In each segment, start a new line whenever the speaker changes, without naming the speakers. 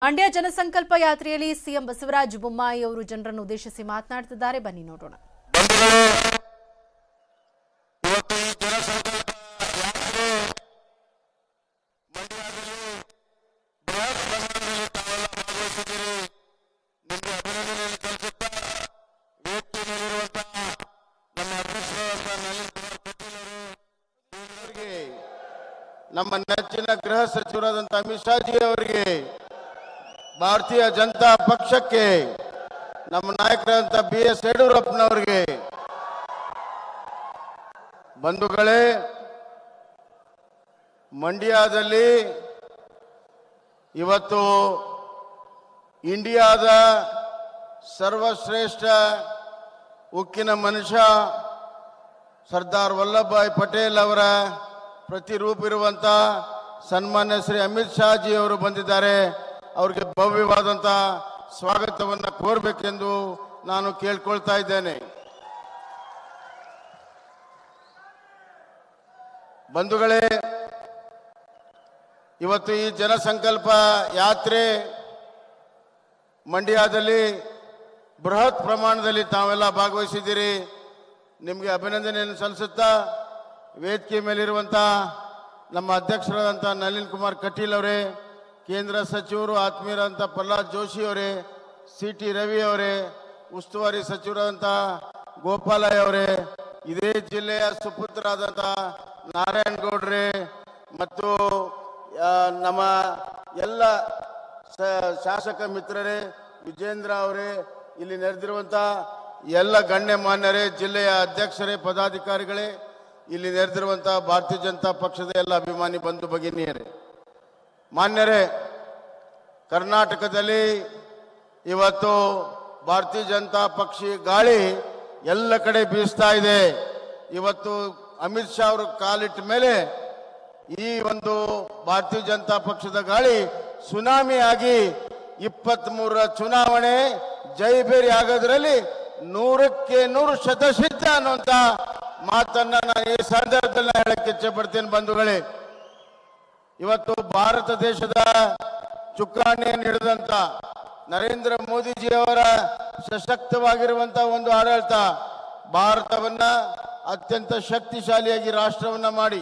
ಮಂಡ್ಯ ಜನಸಂಕಲ್ಪ ಯಾತ್ರೆಯಲ್ಲಿ ಸಿಎಂ ಬಸವರಾಜ ಬೊಮ್ಮಾಯಿ ಅವರು ಜನರನ್ನು ಉದ್ದೇಶಿಸಿ ಮಾತನಾಡುತ್ತಿದ್ದಾರೆ. ಬನ್ನಿ ನೋಡೋಣ.
ನಮ್ಮ ನೆಚ್ಚಿನ ಗೃಹ ಸಚಿವರಾದಂಥ ಅಮಿತ್ ಶಾ ಜಿ ಅವರಿಗೆ, ಭಾರತೀಯ ಜನತಾ ಪಕ್ಷಕ್ಕೆ, ನಮ್ಮ ನಾಯಕರಾದಂಥ BS ಯಡಿಯೂರಪ್ಪನವರಿಗೆ, ಬಂಧುಗಳೇ, ಮಂಡ್ಯದಲ್ಲಿ ಇವತ್ತು ಇಂಡಿಯಾದ ಸರ್ವಶ್ರೇಷ್ಠ ಉಕ್ಕಿನ ಮನುಷ್ಯ ಸರ್ದಾರ್ ವಲ್ಲಭಭಾಯಿ ಪಟೇಲ್ ಅವರ ಪ್ರತಿರೂಪ ಇರುವಂತ ಸನ್ಮಾನ್ಯ ಶ್ರೀ ಅಮಿತ್ ಶಾ ಜಿ ಅವರು ಬಂದಿದ್ದಾರೆ. ಅವರಿಗೆ ಭವ್ಯವಾದಂಥ ಸ್ವಾಗತವನ್ನು ಕೋರಬೇಕೆಂದು ನಾನು ಕೇಳ್ಕೊಳ್ತಾ ಇದ್ದೇನೆ. ಬಂಧುಗಳೇ, ಇವತ್ತು ಈ ಜನಸಂಕಲ್ಪ ಯಾತ್ರೆ ಮಂಡ್ಯದಲ್ಲಿ ಬೃಹತ್ ಪ್ರಮಾಣದಲ್ಲಿ ತಾವೆಲ್ಲ ಭಾಗವಹಿಸಿದ್ದೀರಿ. ನಿಮಗೆ ಅಭಿನಂದನೆಯನ್ನು ಸಲ್ಲಿಸುತ್ತಾ, ವೇದಿಕೆ ಮೇಲಿರುವಂಥ ನಮ್ಮ ಅಧ್ಯಕ್ಷರಾದಂಥ ನಳಿನ್ ಕುಮಾರ್ ಕಟೀಲ್ ಅವರೇ, ಕೇಂದ್ರ ಸಚಿವರು ಆತ್ಮೀಯರಾದಂಥ ಪ್ರಹ್ಲಾದ್ ಜೋಶಿ ಅವರೇ, CT ರವಿ ಅವರೇ, ಉಸ್ತುವಾರಿ ಸಚಿವರಾದಂಥ ಗೋಪಾಲಯ್ಯ ಅವರೇ, ಇದೇ ಜಿಲ್ಲೆಯ ಸುಪುತ್ರರಾದಂಥ ನಾರಾಯಣ ಗೌಡ್ರೆ ಮತ್ತು ನಮ್ಮ ಎಲ್ಲ ಶಾಸಕ ಮಿತ್ರರೇ, ವಿಜೇಂದ್ರ ಅವರೇ, ಇಲ್ಲಿ ನೆರೆದಿರುವಂಥ ಎಲ್ಲ ಗಣ್ಯಮಾನ್ಯರೇ, ಜಿಲ್ಲೆಯ ಅಧ್ಯಕ್ಷರೇ, ಪದಾಧಿಕಾರಿಗಳೇ, ಇಲ್ಲಿ ನೆರೆದಿರುವಂಥ ಭಾರತೀಯ ಜನತಾ ಪಕ್ಷದ ಎಲ್ಲ ಅಭಿಮಾನಿ ಬಂಧು ಭಗಿನಿಯರೇ, ಮಾನ್ಯರೇ, ಕರ್ನಾಟಕದಲ್ಲಿ ಇವತ್ತು ಭಾರತೀಯ ಜನತಾ ಪಕ್ಷ ಗಾಳಿ ಎಲ್ಲ ಕಡೆ ಬೀಸ್ತಾ ಇದೆ. ಇವತ್ತು ಅಮಿತ್ ಶಾ ಅವರು ಕಾಲಿಟ್ಟ ಮೇಲೆ ಈ ಒಂದು ಭಾರತೀಯ ಜನತಾ ಪಕ್ಷದ ಗಾಳಿ ಸುನಾಮಿ ಆಗಿ 23ರ ಚುನಾವಣೆ ಜೈಬೇರಿ ಆಗೋದ್ರಲ್ಲಿ 100ಕ್ಕೆ 100 ಶತಸಿದ್ಧ ಅನ್ನುವಂಥ ಮಾತನ್ನ ನಾನು ಈ ಸಂದರ್ಭದಲ್ಲಿ ಹೇಳಕ್ಕೆ ಇಚ್ಛೆ ಪಡ್ತೇನೆ. ಬಂಧುಗಳೇ, ಇವತ್ತು ಭಾರತ ದೇಶದ ಚುಕ್ಕಾಣಿಯನ್ನು ಹಿಡಿದಂತ ನರೇಂದ್ರ ಮೋದಿಜಿಯವರ ಸಶಕ್ತವಾಗಿರುವಂತ ಒಂದು ಆಡಳಿತ ಭಾರತವನ್ನ ಅತ್ಯಂತ ಶಕ್ತಿಶಾಲಿಯಾಗಿ ರಾಷ್ಟ್ರವನ್ನ ಮಾಡಿ,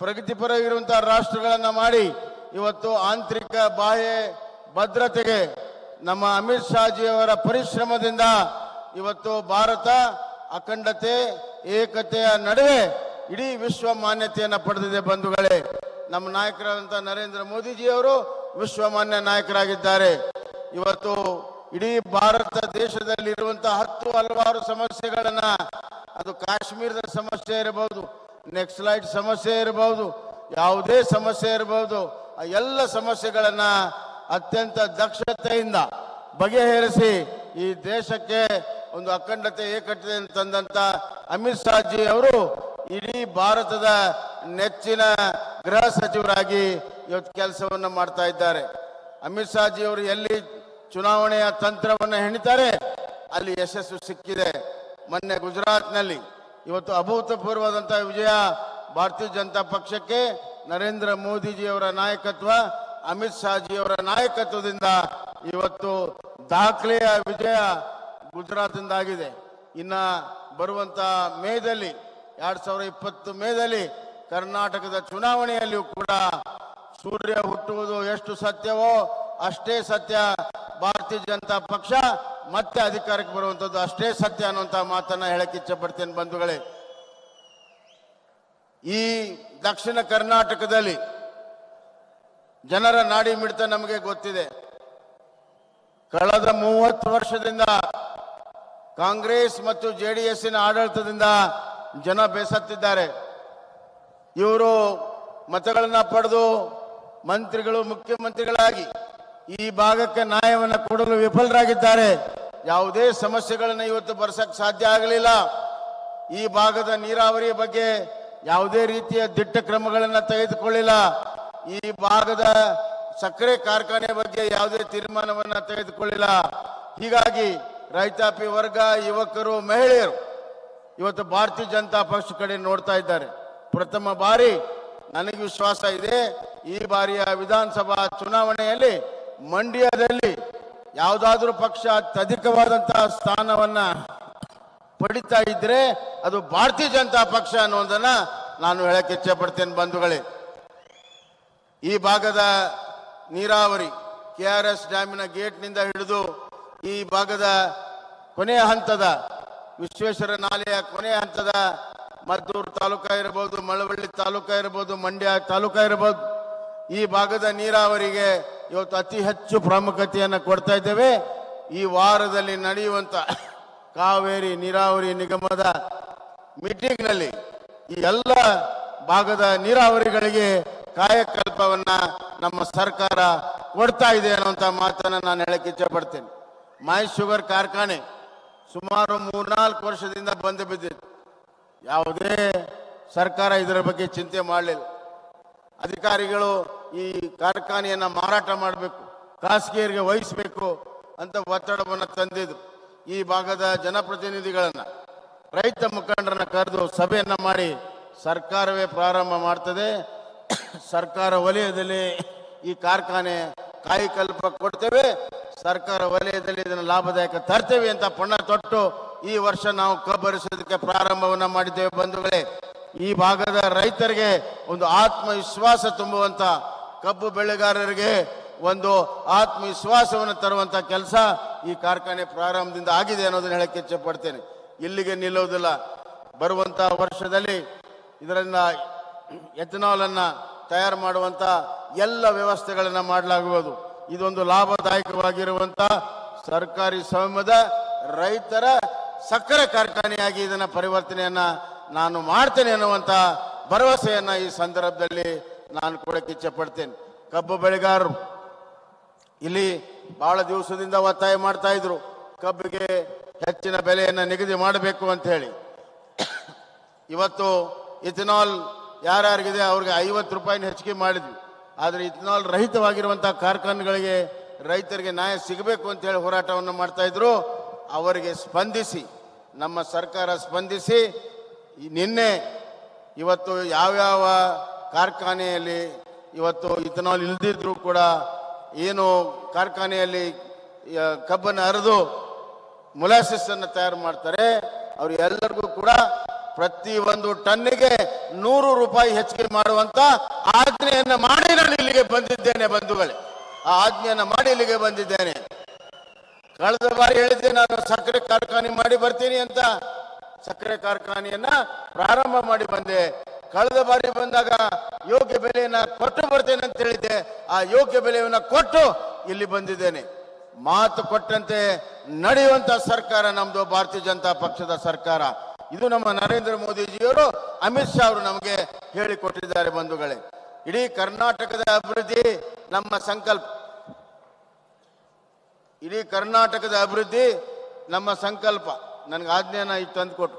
ಪ್ರಗತಿಪರ ಇರುವಂತಹ ರಾಷ್ಟ್ರಗಳನ್ನ ಮಾಡಿ, ಇವತ್ತು ಆಂತರಿಕ ಬಾಹ್ಯ ಭದ್ರತೆಗೆ ನಮ್ಮ ಅಮಿತ್ ಶಾ ಜಿಯವರ ಪರಿಶ್ರಮದಿಂದ ಇವತ್ತು ಭಾರತ ಅಖಂಡತೆ ಏಕತೆಯ ನಡುವೆ ಇಡೀ ವಿಶ್ವ ಮಾನ್ಯತೆಯನ್ನು ಪಡೆದಿದೆ. ಬಂಧುಗಳೇ, ನಮ್ಮ ನಾಯಕರಾದಂಥ ನರೇಂದ್ರ ಮೋದಿಜಿಯವರು ವಿಶ್ವಮಾನ್ಯ ನಾಯಕರಾಗಿದ್ದಾರೆ. ಇವತ್ತು ಇಡೀ ಭಾರತ ದೇಶದಲ್ಲಿರುವಂತಹ 10 ಹಲವಾರು ಸಮಸ್ಯೆಗಳನ್ನ, ಅದು ಕಾಶ್ಮೀರದ ಸಮಸ್ಯೆ ಇರಬಹುದು, ನೆಕ್ಸಲೈಟ್ ಸಮಸ್ಯೆ ಇರಬಹುದು, ಯಾವುದೇ ಸಮಸ್ಯೆ ಇರಬಹುದು, ಆ ಎಲ್ಲ ಸಮಸ್ಯೆಗಳನ್ನ ಅತ್ಯಂತ ದಕ್ಷತೆಯಿಂದ ಬಗೆಹರಿಸಿ ಈ ದೇಶಕ್ಕೆ ಒಂದು ಅಖಂಡತೆ ಏಕತೆ ತಂದಂತ ಅಮಿತ್ ಶಾ ಜಿ ಅವರು ಇಡೀ ಭಾರತದ ನೆಚ್ಚಿನ ಗೃಹ ಸಚಿವರಾಗಿ ಇವತ್ತು ಕೆಲಸವನ್ನು ಮಾಡ್ತಾ ಇದ್ದಾರೆ. ಅಮಿತ್ ಶಾ ಜಿ ಅವರು ಎಲ್ಲಿ ಚುನಾವಣೆಯ ತಂತ್ರವನ್ನು ಹೆಣಿತಾರೆ ಅಲ್ಲಿ ಯಶಸ್ಸು ಸಿಕ್ಕಿದೆ. ಮೊನ್ನೆ ಗುಜರಾತ್ನಲ್ಲಿ ಇವತ್ತು ಅಭೂತಪೂರ್ವವಾದಂತಹ ವಿಜಯ ಭಾರತೀಯ ಜನತಾ ಪಕ್ಷಕ್ಕೆ ನರೇಂದ್ರ ಮೋದಿಜಿಯವರ ನಾಯಕತ್ವ, ಅಮಿತ್ ಶಾ ಜಿಯವರ ನಾಯಕತ್ವದಿಂದ ಇವತ್ತು ದಾಖಲೆಯ ವಿಜಯ ಗುಜರಾತ್ನಿಂದ ಆಗಿದೆ. ಇನ್ನ ಬರುವಂತ ಮೇದಲ್ಲಿ 2020 ಮೇದಲ್ಲಿ ಕರ್ನಾಟಕದ ಚುನಾವಣೆಯಲ್ಲಿಯೂ ಕೂಡ ಸೂರ್ಯ ಹುಟ್ಟುವುದು ಎಷ್ಟು ಸತ್ಯವೋ ಅಷ್ಟೇ ಸತ್ಯ, ಭಾರತೀಯ ಜನತಾ ಪಕ್ಷ ಮತ್ತೆ ಅಧಿಕಾರಕ್ಕೆ ಬರುವಂತದ್ದು ಅಷ್ಟೇ ಸತ್ಯ ಅನ್ನುವಂತ ಮಾತನ್ನ ಹೇಳಕ್ಕೆ ಇಚ್ಛೆ ಪಡ್ತೇನೆ. ಬಂಧುಗಳೇ, ಈ ದಕ್ಷಿಣ ಕರ್ನಾಟಕದಲ್ಲಿ ಜನರ ನಾಡಿ ಮಿಡಿತ ನಮಗೆ ಗೊತ್ತಿದೆ. ಕಳೆದ 30 ವರ್ಷದಿಂದ ಕಾಂಗ್ರೆಸ್ ಮತ್ತು JDSನ ಆಡಳಿತದಿಂದ ಜನ ಬೇಸತ್ತಿದ್ದಾರೆ. ಇವರು ಮತಗಳನ್ನ ಪಡೆದು ಮಂತ್ರಿಗಳು, ಮುಖ್ಯಮಂತ್ರಿಗಳಾಗಿ ಈ ಭಾಗಕ್ಕೆ ನ್ಯಾಯವನ್ನು ಕೊಡಲು ವಿಫಲರಾಗಿದ್ದಾರೆ. ಯಾವುದೇ ಸಮಸ್ಯೆಗಳನ್ನು ಇವತ್ತು ಬರ್ಸಕ್ಕೆ ಸಾಧ್ಯ ಆಗಲಿಲ್ಲ. ಈ ಭಾಗದ ನೀರಾವರಿಯ ಬಗ್ಗೆ ಯಾವುದೇ ರೀತಿಯ ದಿಟ್ಟ ಕ್ರಮಗಳನ್ನು ತೆಗೆದುಕೊಳ್ಳಿಲ್ಲ. ಈ ಭಾಗದ ಸಕ್ಕರೆ ಕಾರ್ಖಾನೆ ಬಗ್ಗೆ ಯಾವುದೇ ತೀರ್ಮಾನವನ್ನು ತೆಗೆದುಕೊಳ್ಳಿಲ್ಲ. ಹೀಗಾಗಿ ರೈತಾಪಿ ವರ್ಗ, ಯುವಕರು, ಮಹಿಳೆಯರು ಇವತ್ತು ಭಾರತೀಯ ಜನತಾ ಪಕ್ಷ ಕಡೆ ನೋಡ್ತಾ ಇದ್ದಾರೆ. ಪ್ರಥಮ ಬಾರಿ ನನಗೆ ವಿಶ್ವಾಸ ಇದೆ ಈ ಬಾರಿಯ ವಿಧಾನಸಭಾ ಚುನಾವಣೆಯಲ್ಲಿ ಮಂಡ್ಯದಲ್ಲಿ ಯಾವುದಾದ್ರೂ ಪಕ್ಷ ಅತ್ಯಧಿಕವಾದಂತಹ ಸ್ಥಾನವನ್ನ ಪಡಿತಾ ಇದ್ರೆ ಅದು ಭಾರತೀಯ ಜನತಾ ಪಕ್ಷ ಅನ್ನೋದನ್ನ ನಾನು ಹೇಳಕ್ಕೆ ಇಚ್ಛೆ ಪಡ್ತೇನೆ ಬಂಧುಗಳೇ. ಈ ಭಾಗದ ನೀರಾವರಿ KRS ಡ್ಯಾಮಿನ ಗೇಟ್ನಿಂದ ಹಿಡಿದು ಈ ಭಾಗದ ಕೊನೆಯ ಹಂತದ ವಿಶ್ವೇಶ್ವರ ನಾಲೆಯ ಕೊನೆಯ ಹಂತದ ಮದ್ದೂರು ತಾಲೂಕಾ ಇರಬಹುದು, ಮಳವಳ್ಳಿ ತಾಲೂಕಾ ಇರಬಹುದು, ಮಂಡ್ಯ ತಾಲೂಕಾ ಇರಬಹುದು, ಈ ಭಾಗದ ನೀರಾವರಿಗೆ ಇವತ್ತು ಅತಿ ಹೆಚ್ಚು ಪ್ರಾಮುಖ್ಯತೆಯನ್ನು ಕೊಡ್ತಾ ಇದ್ದೇವೆ. ಈ ವಾರದಲ್ಲಿ ನಡೆಯುವಂತ ಕಾವೇರಿ ನೀರಾವರಿ ನಿಗಮದ ಮೀಟಿಂಗ್ನಲ್ಲಿ ಈ ಎಲ್ಲ ಭಾಗದ ನೀರಾವರಿಗಳಿಗೆ ಕಾಯಕಲ್ಪವನ್ನ ನಮ್ಮ ಸರ್ಕಾರ ಕೊಡ್ತಾ ಇದೆ ಅನ್ನುವಂಥ ಮಾತನ್ನ ನಾನು ಹೇಳಕ್ಕೆ ಇಚ್ಛೆ ಪಡ್ತೇನೆ. ಮೈ ಶುಗರ್ ಕಾರ್ಖಾನೆ ಸುಮಾರು 3-4 ವರ್ಷದಿಂದ ಬಂದು ಬಿದ್ದಿತ್ತು. ಯಾವುದೇ ಸರ್ಕಾರ ಇದರ ಬಗ್ಗೆ ಚಿಂತೆ ಮಾಡಲಿಲ್ಲ. ಅಧಿಕಾರಿಗಳು ಈ ಕಾರ್ಖಾನೆಯನ್ನ ಮಾರಾಟ ಮಾಡಬೇಕು, ಖಾಸಗಿಯರಿಗೆ ವಹಿಸಬೇಕು ಅಂತ ಒತ್ತಡವನ್ನು ತಂದಿದ್ರು. ಈ ಭಾಗದ ಜನಪ್ರತಿನಿಧಿಗಳನ್ನ, ರೈತ ಮುಖಂಡರನ್ನ ಕರೆದು ಸಭೆಯನ್ನ ಮಾಡಿ ಸರ್ಕಾರವೇ ಪ್ರಾರಂಭ ಮಾಡ್ತದೆ, ಸರ್ಕಾರ ವಲಯದಲ್ಲಿ ಈ ಕಾರ್ಖಾನೆ ಕಾಯಕಲ್ಪ ಕೊಡ್ತೇವೆ, ಸರ್ಕಾರ ವಲಯದಲ್ಲಿ ಇದನ್ನು ಲಾಭದಾಯಕ ತರ್ತೇವೆ ಅಂತ ಪಣ ತೊಟ್ಟು ಈ ವರ್ಷ ನಾವು ಕಬ್ಬರಿಸೋದಕ್ಕೆ ಪ್ರಾರಂಭವನ್ನ ಮಾಡಿದ್ದೇವೆ. ಬಂಧುಗಳೇ, ಈ ಭಾಗದ ರೈತರಿಗೆ ಒಂದು ಆತ್ಮವಿಶ್ವಾಸ ತುಂಬುವಂತ, ಕಬ್ಬು ಬೆಳೆಗಾರರಿಗೆ ಒಂದು ಆತ್ಮವಿಶ್ವಾಸವನ್ನು ತರುವಂತ ಕೆಲಸ ಈ ಕಾರ್ಖಾನೆ ಪ್ರಾರಂಭದಿಂದ ಆಗಿದೆ ಅನ್ನೋದನ್ನ ಹೇಳಕ್ಕೆ ಇಚ್ಛೆ ಪಡ್ತೇನೆ. ಇಲ್ಲಿಗೆ ನಿಲ್ಲುವುದಿಲ್ಲ. ಬರುವಂತ ವರ್ಷದಲ್ಲಿ ಇದರಿಂದ ಎಥನಾಲ್ ಅನ್ನ ತಯಾರು ಮಾಡುವಂತ ಎಲ್ಲ ವ್ಯವಸ್ಥೆಗಳನ್ನ ಮಾಡಲಾಗುವುದು. ಇದೊಂದು ಲಾಭದಾಯಕವಾಗಿರುವಂತ ಸರ್ಕಾರಿ ಸ್ವಾಮ್ಯದ ರೈತರ ಸಕ್ಕರೆ ಕಾರ್ಖಾನೆಯಾಗಿ ಇದನ್ನ ಪರಿವರ್ತನೆಯನ್ನ ನಾನು ಮಾಡ್ತೇನೆ ಅನ್ನುವಂತ ಭರವಸೆಯನ್ನ ಈ ಸಂದರ್ಭದಲ್ಲಿ ನಾನು ಕೊಡಕ್ಕೆ ಇಚ್ಛೆ ಪಡ್ತೇನೆ. ಕಬ್ಬು ಬೆಳೆಗಾರರು ಇಲ್ಲಿ ಬಹಳ ದಿವಸದಿಂದ ಒತ್ತಾಯ ಮಾಡ್ತಾ ಇದ್ರು, ಕಬ್ಬಿಗೆ ಹೆಚ್ಚಿನ ಬೆಲೆಯನ್ನು ನಿಗದಿ ಮಾಡಬೇಕು ಅಂತ ಹೇಳಿ. ಇವತ್ತು ಇಥನಾಲ್ ಯಾರ್ಯಾರಿಗಿದೆ ಅವ್ರಿಗೆ 50 ರೂಪಾಯಿನ ಹೆಚ್ಚಿಗೆ ಮಾಡಿದ್ವಿ. ಆದರೆ ಇಥನಾಲ್ ರಹಿತವಾಗಿರುವಂತಹ ಕಾರ್ಖಾನೆಗಳಿಗೆ ರೈತರಿಗೆ ನ್ಯಾಯ ಸಿಗಬೇಕು ಅಂತ ಹೇಳಿ ಹೋರಾಟವನ್ನು ಮಾಡ್ತಾ ಇದ್ರು. ಅವರಿಗೆ ಸ್ಪಂದಿಸಿ ನಮ್ಮ ಸರ್ಕಾರ ಸ್ಪಂದಿಸಿ ನಿನ್ನೆ ಇವತ್ತು ಯಾವ್ಯಾವ ಕಾರ್ಖಾನೆಯಲ್ಲಿ ಇವತ್ತು ಇಥನಾಲ್ ಇಲ್ದಿದ್ರು ಕೂಡ ಏನು ಕಾರ್ಖಾನೆಯಲ್ಲಿ ಕಬ್ಬನ್ನು ಅರೆದು ಮೊಲಾಸಿಸ್ ಅನ್ನು ತಯಾರು ಮಾಡ್ತಾರೆ, ಅವ್ರು ಎಲ್ಲರಿಗೂ ಕೂಡ ಪ್ರತಿ ಒಂದು ಟನ್ನಿಗೆ 100 ರೂಪಾಯಿ ಹೆಚ್ಚಿಗೆ ಮಾಡುವಂತ ಆಜ್ಞೆಯನ್ನ ಮಾಡಿ ನಾನು ಇಲ್ಲಿಗೆ ಬಂದಿದ್ದೇನೆ. ಬಂಧುಗಳೇ, ಆ ಆಜ್ಞೆಯನ್ನ ಮಾಡಿ ಇಲ್ಲಿಗೆ ಬಂದಿದ್ದೇನೆ. ಕಳೆದ ಬಾರಿ ಹೇಳಿದ್ದೆ ನಾನು ಸಕ್ಕರೆ ಕಾರ್ಖಾನೆ ಮಾಡಿ ಬರ್ತೀನಿ ಅಂತ. ಸಕ್ಕರೆ ಕಾರ್ಖಾನೆಯನ್ನ ಪ್ರಾರಂಭ ಮಾಡಿ ಬಂದೆ. ಕಳೆದ ಬಾರಿ ಬಂದಾಗ ಯೋಗ್ಯ ಬೆಲೆಯನ್ನ ಕೊಟ್ಟು ಬರ್ತೇನೆ ಅಂತ ಹೇಳಿದ್ದೆ. ಆ ಯೋಗ್ಯ ಬೆಲೆಯನ್ನ ಕೊಟ್ಟು ಇಲ್ಲಿ ಬಂದಿದ್ದೇನೆ. ಮಾತು ಕೊಟ್ಟಂತೆ ನಡೆಯುವಂತ ಸರ್ಕಾರ ನಮ್ದು ಭಾರತೀಯ ಜನತಾ ಪಕ್ಷದ ಸರ್ಕಾರ. ಇದು ನಮ್ಮ ನರೇಂದ್ರ ಮೋದಿಜಿಯವರು, ಅಮಿತ್ ಶಾ ಅವರು ನಮಗೆ ಹೇಳಿಕೊಟ್ಟಿದ್ದಾರೆ. ಬಂಧುಗಳೇ, ಇಡೀ ಕರ್ನಾಟಕದ ಅಭಿವೃದ್ಧಿ ನಮ್ಮ ಸಂಕಲ್ಪ. ಇಡೀ ಕರ್ನಾಟಕದ ಅಭಿವೃದ್ಧಿ ನಮ್ಮ ಸಂಕಲ್ಪ. ನನಗೆ ಆಜ್ಞೆಯನ್ನ ಈಗ ತಂದುಕೊಟ್ಟು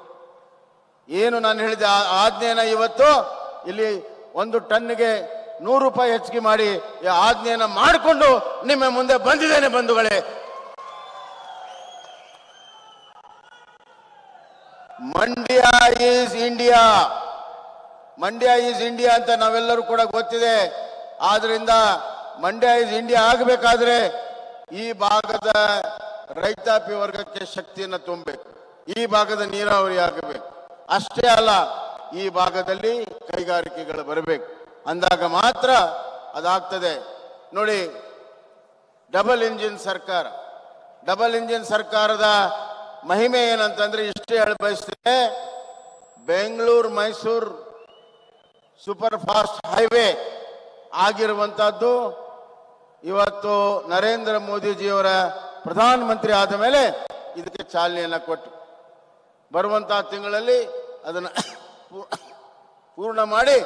ಏನು ನಾನು ಹೇಳಿದೆ ಆ ಆಜ್ಞೆಯನ್ನ ಇವತ್ತು ಇಲ್ಲಿ 1 ಟನ್ನಿಗೆ 100 ರೂಪಾಯಿ ಹೆಚ್ಚಿಗೆ ಮಾಡಿ ಈ ಆಜ್ಞೆಯನ್ನ ಮಾಡಿಕೊಂಡು ನಿಮ್ಮ ಮುಂದೆ ಬಂದಿದ್ದೇನೆ. ಬಂಧುಗಳೇ, Mandya is India, Mandya is India ಅಂತ ನಾವೆಲ್ಲರೂ ಕೂಡ ಗೊತ್ತಿದೆ. ಆದ್ರಿಂದ ಮಂಡ್ಯ ಈಸ್ ಇಂಡಿಯಾ ಆಗಬೇಕಾದ್ರೆ ಈ ಭಾಗದ ರೈತಾಪಿ ವರ್ಗಕ್ಕೆ ಶಕ್ತಿಯನ್ನು ತುಂಬಬೇಕು, ಈ ಭಾಗದ ನೀರಾವರಿ ಆಗಬೇಕು. ಅಷ್ಟೇ ಅಲ್ಲ, ಈ ಭಾಗದಲ್ಲಿ ಕೈಗಾರಿಕೆಗಳು ಬರಬೇಕು. ಅಂದಾಗ ಮಾತ್ರ ಅದಾಗ್ತದೆ. ನೋಡಿ, ಡಬಲ್ ಇಂಜಿನ್ ಸರ್ಕಾರ, ಡಬಲ್ ಇಂಜಿನ್ ಸರ್ಕಾರದ ಮಹಿಮೆ ಏನಂತಂದ್ರೆ ಇಷ್ಟೇ ಹೇಳಿ ಬಯಸ್ತೇನೆ. Bengaluru Mysuru super fast highway ಆಗಿರುವಂತಹದ್ದು ಇವತ್ತು ನರೇಂದ್ರ ಮೋದಿಜಿಯವರ ಪ್ರಧಾನಮಂತ್ರಿ ಆದ ಮೇಲೆ ಇದಕ್ಕೆ ಚಾಲನೆಯನ್ನ ಕೊಟ್ಟು ಬರುವಂತಹ ತಿಂಗಳಲ್ಲಿ ಅದನ್ನು ಪೂರ್ಣ ಮಾಡಿ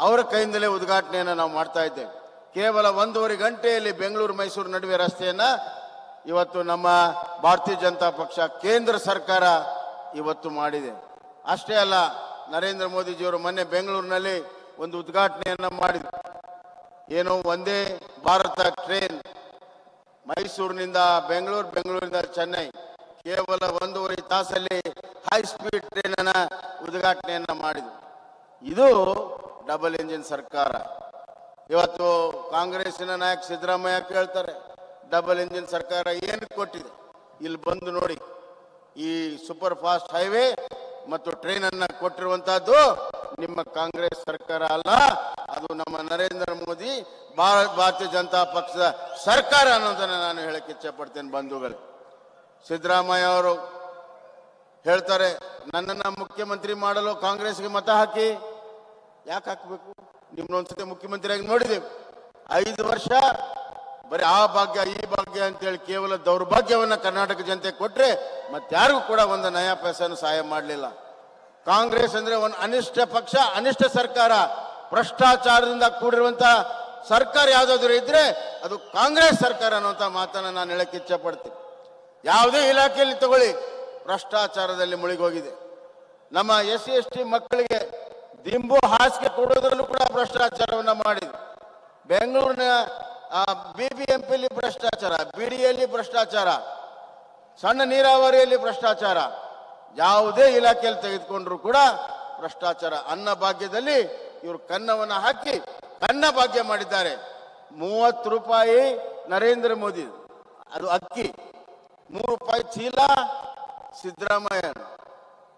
ಅವರ ಕೈಯಿಂದಲೇ ಉದ್ಘಾಟನೆಯನ್ನು ನಾವು ಮಾಡ್ತಾ ಇದ್ದೇವೆ. ಕೇವಲ 1.5 ಗಂಟೆಯಲ್ಲಿ ಬೆಂಗಳೂರು ಮೈಸೂರು ನಡುವೆ ರಸ್ತೆಯನ್ನ ಇವತ್ತು ನಮ್ಮ ಭಾರತೀಯ ಜನತಾ ಪಕ್ಷ ಕೇಂದ್ರ ಸರ್ಕಾರ ಇವತ್ತು ಮಾಡಿದೆ. ಅಷ್ಟೇ ಅಲ್ಲ, ನರೇಂದ್ರ ಮೋದಿಜಿಯವರು ಮೊನ್ನೆ ಬೆಂಗಳೂರಿನಲ್ಲಿ ಒಂದು ಉದ್ಘಾಟನೆಯನ್ನ ಮಾಡಿದ್ರು. ಏನು, ಒಂದೇ ಭಾರತ ಟ್ರೈನ್ ಮೈಸೂರಿನಿಂದ ಬೆಂಗಳೂರು, ಬೆಂಗಳೂರಿನಿಂದ ಚೆನ್ನೈ ಕೇವಲ 1.5 ತಾಸಲ್ಲಿ ಹೈ ಸ್ಪೀಡ್ ಟ್ರೈನ್ ಅನ್ನ ಉದ್ಘಾಟನೆಯನ್ನ ಮಾಡಿದ್ರು. ಇದು ಡಬಲ್ ಇಂಜಿನ್ ಸರ್ಕಾರ. ಇವತ್ತು ಕಾಂಗ್ರೆಸ್ಸಿನ ನಾಯಕ ಸಿದ್ದರಾಮಯ್ಯ ಕೇಳ್ತಾರೆ, ಡಬಲ್ ಇಂಜಿನ್ ಸರ್ಕಾರ ಏನು ಕೊಟ್ಟಿದೆ? ಇಲ್ಲಿ ಬಂದು ನೋಡಿ, ಈ ಸೂಪರ್ ಫಾಸ್ಟ್ ಹೈವೇ ಮತ್ತು ಟ್ರೈನ್ ಅನ್ನ ಕೊಟ್ಟಿರುವಂತಹದ್ದು ನಿಮ್ಮ ಕಾಂಗ್ರೆಸ್ ಸರ್ಕಾರ ಅಲ್ಲ, ಅದು ನಮ್ಮ ನರೇಂದ್ರ ಮೋದಿ ಭಾರತೀಯ ಜನತಾ ಪಕ್ಷದ ಸರ್ಕಾರ ಅನ್ನೋದನ್ನ ನಾನು ಹೇಳಕ್ಕೆ ಇಚ್ಛೆ ಪಡ್ತೇನೆ. ಬಂಧುಗಳೇ, ಸಿದ್ದರಾಮಯ್ಯ ಅವರು ಹೇಳ್ತಾರೆ, ನನ್ನನ್ನ ಮುಖ್ಯಮಂತ್ರಿ ಮಾಡಲು ಕಾಂಗ್ರೆಸ್ಗೆ ಮತ ಹಾಕಿ. ಯಾಕೆ ಹಾಕಬೇಕು? ನಿಮ್ಮನ್ನೊಂದ್ಸತಿ ಮುಖ್ಯಮಂತ್ರಿಯಾಗಿ ನೋಡಿದ್ದೇವೆ. 5 ವರ್ಷ ಬರೀ ಆ ಭಾಗ್ಯ ಈ ಭಾಗ್ಯ ಅಂತೇಳಿ ಕೇವಲ ದೌರ್ಭಾಗ್ಯವನ್ನ ಕರ್ನಾಟಕ ಜನತೆ ಕೊಟ್ರೆ ಮತ್ತಾರಿಗೂ ಕೂಡ ಒಂದು ನಯಾ ಪೈಸೆಯನ್ನು ಸಹಾಯ ಮಾಡಲಿಲ್ಲ. ಕಾಂಗ್ರೆಸ್ ಅಂದ್ರೆ ಒಂದು ಅನಿಷ್ಟ ಪಕ್ಷ, ಅನಿಷ್ಟ ಸರ್ಕಾರ, ಭ್ರಷ್ಟಾಚಾರದಿಂದ ಕೂಡಿರುವಂತಹ ಸರ್ಕಾರ ಯಾವ್ದಾದ್ರು ಇದ್ರೆ ಅದು ಕಾಂಗ್ರೆಸ್ ಸರ್ಕಾರ ಅನ್ನುವಂತ ಮಾತನ್ನ ನಾನು ಹೇಳಕ್ಕೆ ಇಚ್ಛೆ ಪಡ್ತೀನಿ. ಯಾವುದೇ ಇಲಾಖೆಯಲ್ಲಿ ತಗೊಳ್ಳಿ, ಭ್ರಷ್ಟಾಚಾರದಲ್ಲಿ ಮುಳುಗೋಗಿದೆ. ನಮ್ಮ SC/ST ಮಕ್ಕಳಿಗೆ ದಿಂಬು ಹಾಸಿಗೆ ಕೊಡೋದ್ರಲ್ಲೂ ಕೂಡ ಭ್ರಷ್ಟಾಚಾರವನ್ನ ಮಾಡಿದೆ. ಬೆಂಗಳೂರಿನ BBMPಯಲ್ಲಿ ಭ್ರಷ್ಟಾಚಾರ, BDಯಲ್ಲಿ ಭ್ರಷ್ಟಾಚಾರ, ಸಣ್ಣ ನೀರಾವರಿಯಲ್ಲಿ ಭ್ರಷ್ಟಾಚಾರ, ಯಾವುದೇ ಇಲಾಖೆಯಲ್ಲಿ ತೆಗೆದುಕೊಂಡ್ರು ಕೂಡ ಭ್ರಷ್ಟಾಚಾರ. ಅನ್ನ ಭಾಗ್ಯದಲ್ಲಿ ಇವರು ಕನ್ನವನ್ನ ಹಾಕಿ ಕನ್ನ ಭಾಗ್ಯ ಮಾಡಿದ್ದಾರೆ. 30 ರೂಪಾಯಿ ನರೇಂದ್ರ ಮೋದಿ, ಅದು ಅಕ್ಕಿ, 3 ರೂಪಾಯಿ ಚೀಲ ಸಿದ್ದರಾಮಯ್ಯ,